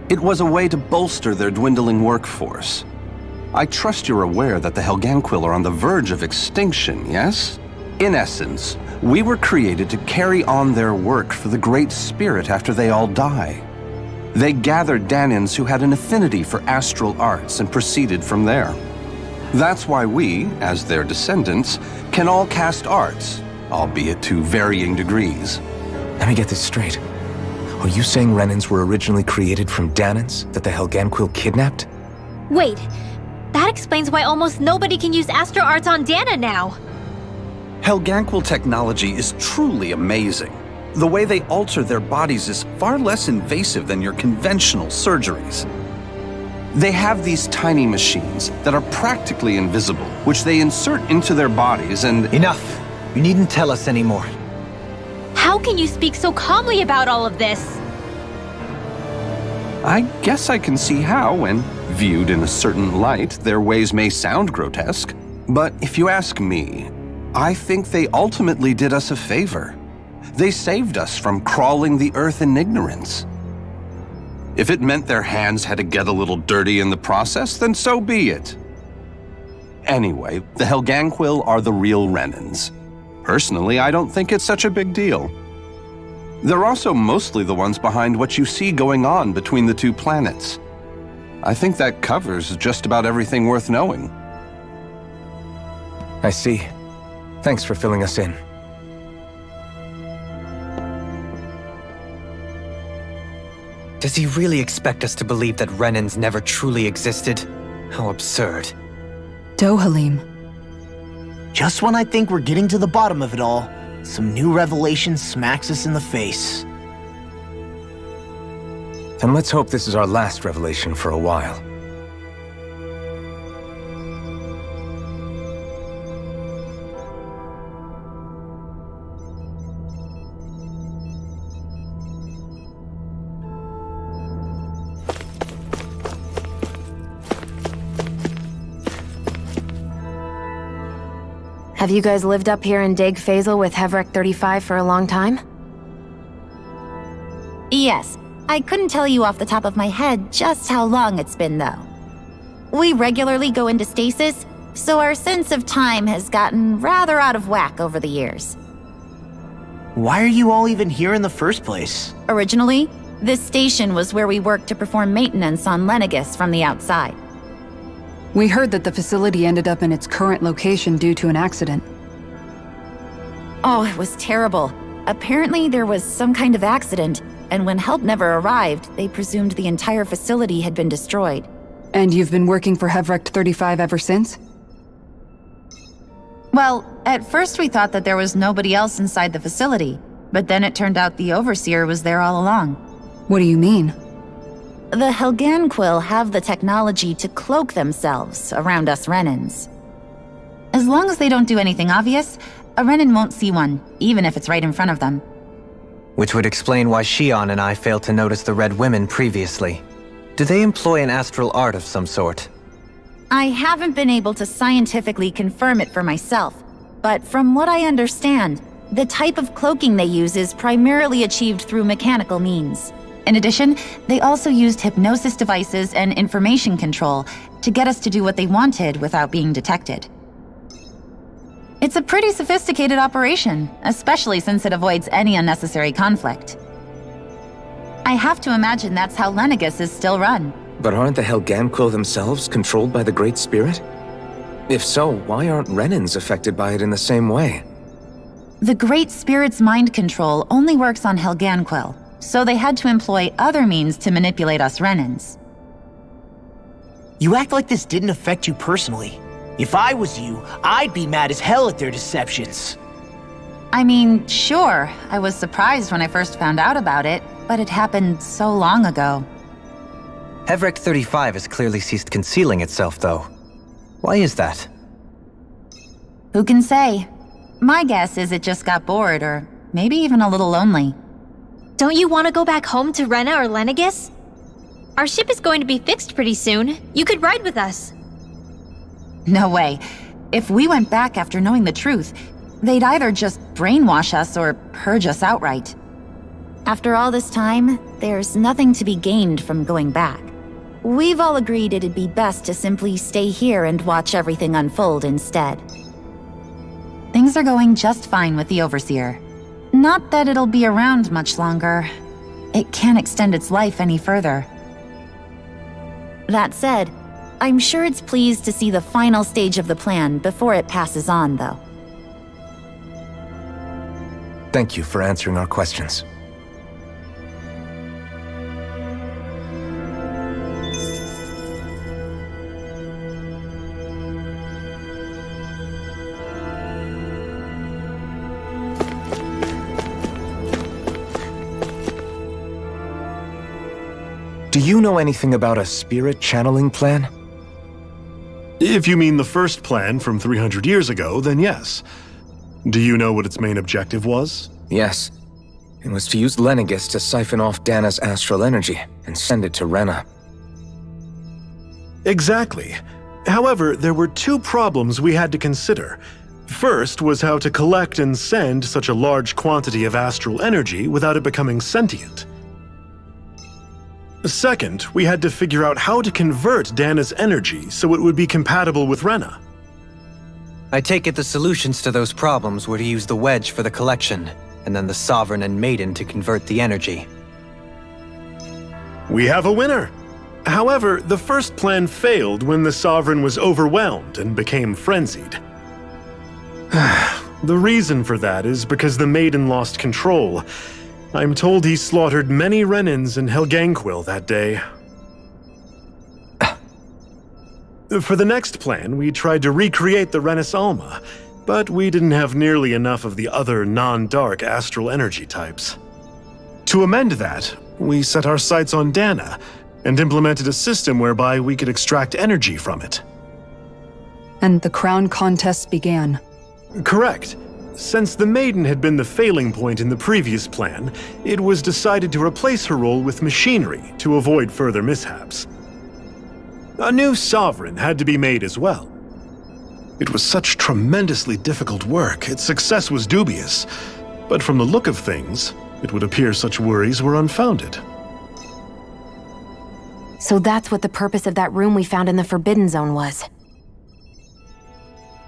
It was a way to bolster their dwindling workforce. I trust you're aware that the Helganquil are on the verge of extinction, yes? In essence, we were created to carry on their work for the Great Spirit after they all die. They gathered Danans who had an affinity for astral arts and proceeded from there. That's why we, as their descendants, can all cast arts, albeit to varying degrees. Let me get this straight. Are you saying Renans were originally created from Danans that the Helganquil kidnapped? Wait, that explains why almost nobody can use Astro Arts on Dana now. Helganquil technology is truly amazing. The way they alter their bodies is far less invasive than your conventional surgeries. They have these tiny machines that are practically invisible, which they insert into their bodies and— Enough! You needn't tell us anymore. How can you speak so calmly about all of this? I guess I can see how, when viewed in a certain light, their ways may sound grotesque. But if you ask me, I think they ultimately did us a favor. They saved us from crawling the earth in ignorance. If it meant their hands had to get a little dirty in the process, then so be it. Anyway, the Helganquil are the real Renans. Personally, I don't think it's such a big deal. They're also mostly the ones behind what you see going on between the two planets. I think that covers just about everything worth knowing. I see. Thanks for filling us in. Does he really expect us to believe that Renans never truly existed? How absurd. Dohalim. Just when I think we're getting to the bottom of it all, some new revelation smacks us in the face. Then let's hope this is our last revelation for a while. Have you guys lived up here in Daeg Fazel with Hevrek 35 for a long time? Yes. I couldn't tell you off the top of my head just how long it's been, though. We regularly go into stasis, so our sense of time has gotten rather out of whack over the years. Why are you all even here in the first place? Originally, this station was where we worked to perform maintenance on Lenegis from the outside. We heard that the facility ended up in its current location due to an accident. Oh, it was terrible. Apparently there was some kind of accident, and when help never arrived, they presumed the entire facility had been destroyed. And you've been working for Hevrek 35 ever since? Well, at first we thought that there was nobody else inside the facility, but then it turned out the Overseer was there all along. What do you mean? The Helganquil have the technology to cloak themselves around us Renans. As long as they don't do anything obvious, a Renan won't see one, even if it's right in front of them. Which would explain why Shion and I failed to notice the Red Women previously. Do they employ an astral art of some sort? I haven't been able to scientifically confirm it for myself, but from what I understand, the type of cloaking they use is primarily achieved through mechanical means. In addition, they also used hypnosis devices and information control to get us to do what they wanted without being detected. It's a pretty sophisticated operation, especially since it avoids any unnecessary conflict. I have to imagine that's how Lenegis is still run. But aren't the Helganquil themselves controlled by the Great Spirit? If so, why aren't Renans affected by it in the same way? The Great Spirit's mind control only works on Helganquil, so they had to employ other means to manipulate us Renans. You act like this didn't affect you personally. If I was you, I'd be mad as hell at their deceptions. I mean, sure, I was surprised when I first found out about it, but it happened so long ago. Hevrek 35 has clearly ceased concealing itself, though. Why is that? Who can say? My guess is it just got bored, or maybe even a little lonely. Don't you want to go back home to Rena or Lenegis? Our ship is going to be fixed pretty soon. You could ride with us. No way. If we went back after knowing the truth, they'd either just brainwash us or purge us outright. After all this time, there's nothing to be gained from going back. We've all agreed it'd be best to simply stay here and watch everything unfold instead. Things are going just fine with the Overseer. Not that it'll be around much longer. It can't extend its life any further. That said, I'm sure it's pleased to see the final stage of the plan before it passes on, though. Thank you for answering our questions. Do you know anything about a spirit channeling plan? If you mean the first plan from 300 years ago, then yes. Do you know what its main objective was? Yes. It was to use Lenegis to siphon off Dana's astral energy and send it to Rena. Exactly. However, there were two problems we had to consider. First was how to collect and send such a large quantity of astral energy without it becoming sentient. Second, we had to figure out how to convert Dana's energy so it would be compatible with Rena. I take it the solutions to those problems were to use the wedge for the collection, and then the Sovereign and Maiden to convert the energy. We have a winner! However, the first plan failed when the Sovereign was overwhelmed and became frenzied. The reason for that is because the Maiden lost control. I'm told he slaughtered many Renans and Helganquil that day. For the next plan, we tried to recreate the Renis Alma, but we didn't have nearly enough of the other non-dark astral energy types. To amend that, we set our sights on Dana and implemented a system whereby we could extract energy from it. And the crown contests began. Correct. Since the Maiden had been the failing point in the previous plan, it was decided to replace her role with machinery to avoid further mishaps. A new Sovereign had to be made as well. It was such tremendously difficult work, its success was dubious. But from the look of things, it would appear such worries were unfounded. So that's what the purpose of that room we found in the Forbidden Zone was.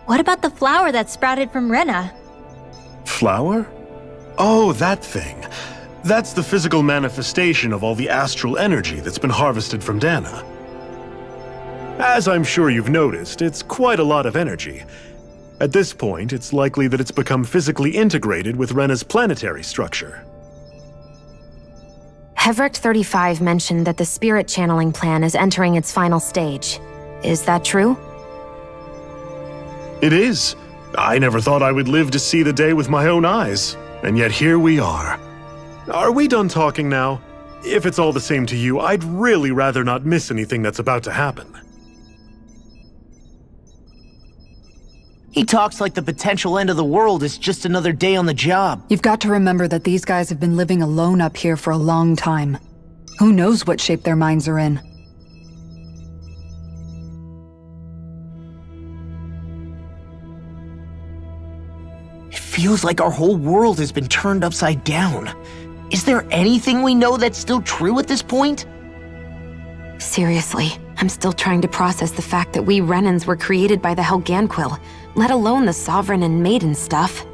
What about the flower that sprouted from Rena? Flower? Oh, that thing. That's the physical manifestation of all the astral energy that's been harvested from Dana. As I'm sure you've noticed, it's quite a lot of energy. At this point, it's likely that it's become physically integrated with Rena's planetary structure. Hevricht 35 mentioned that the spirit channeling plan is entering its final stage. Is that true? It is. I never thought I would live to see the day with my own eyes, and yet here we are. Are we done talking now? If it's all the same to you, I'd really rather not miss anything that's about to happen. He talks like the potential end of the world is just another day on the job. You've got to remember that these guys have been living alone up here for a long time. Who knows what shape their minds are in? It feels like our whole world has been turned upside down. Is there anything we know that's still true at this point? Seriously, I'm still trying to process the fact that we Renans were created by the Helganquil, let alone the Sovereign and Maiden stuff.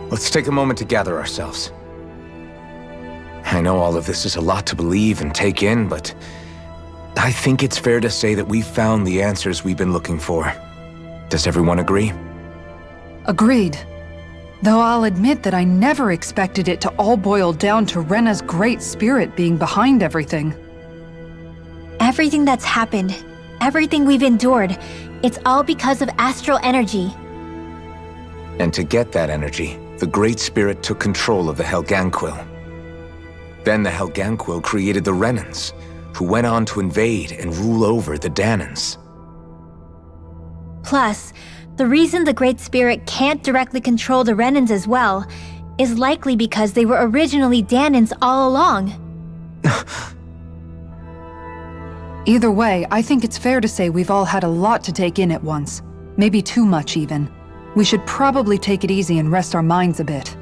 Let's take a moment to gather ourselves. I know all of this is a lot to believe and take in, but I think it's fair to say that we've found the answers we've been looking for. Does everyone agree? Agreed. Though I'll admit that I never expected it to all boil down to Rena's great spirit being behind everything. Everything that's happened, everything we've endured, it's all because of astral energy. And to get that energy, the Great Spirit took control of the Helganquil. Then the Helganquil created the Renans, who went on to invade and rule over the Danans. Plus, the reason the Great Spirit can't directly control the Renans as well is likely because they were originally Danans all along. Either way, I think it's fair to say we've all had a lot to take in at once. Maybe too much, even. We should probably take it easy and rest our minds a bit.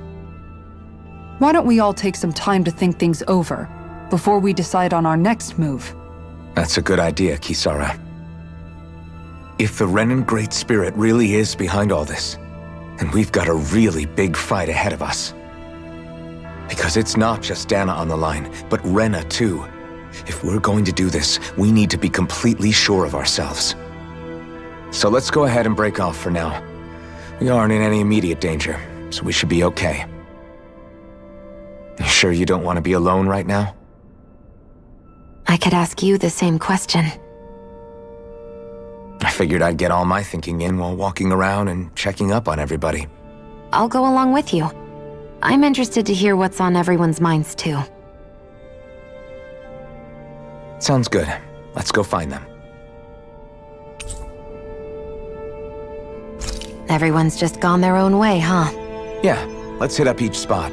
Why don't we all take some time to think things over, before we decide on our next move? That's a good idea, Kisara. If the Renan Great Spirit really is behind all this, then we've got a really big fight ahead of us. Because it's not just Dana on the line, but Rena too. If we're going to do this, we need to be completely sure of ourselves. So let's go ahead and break off for now. We aren't in any immediate danger, so we should be okay. You sure you don't want to be alone right now? I could ask you the same question. I figured I'd get all my thinking in while walking around and checking up on everybody. I'll go along with you. I'm interested to hear what's on everyone's minds too. Sounds good. Let's go find them. Everyone's just gone their own way, huh? Yeah, let's hit up each spot.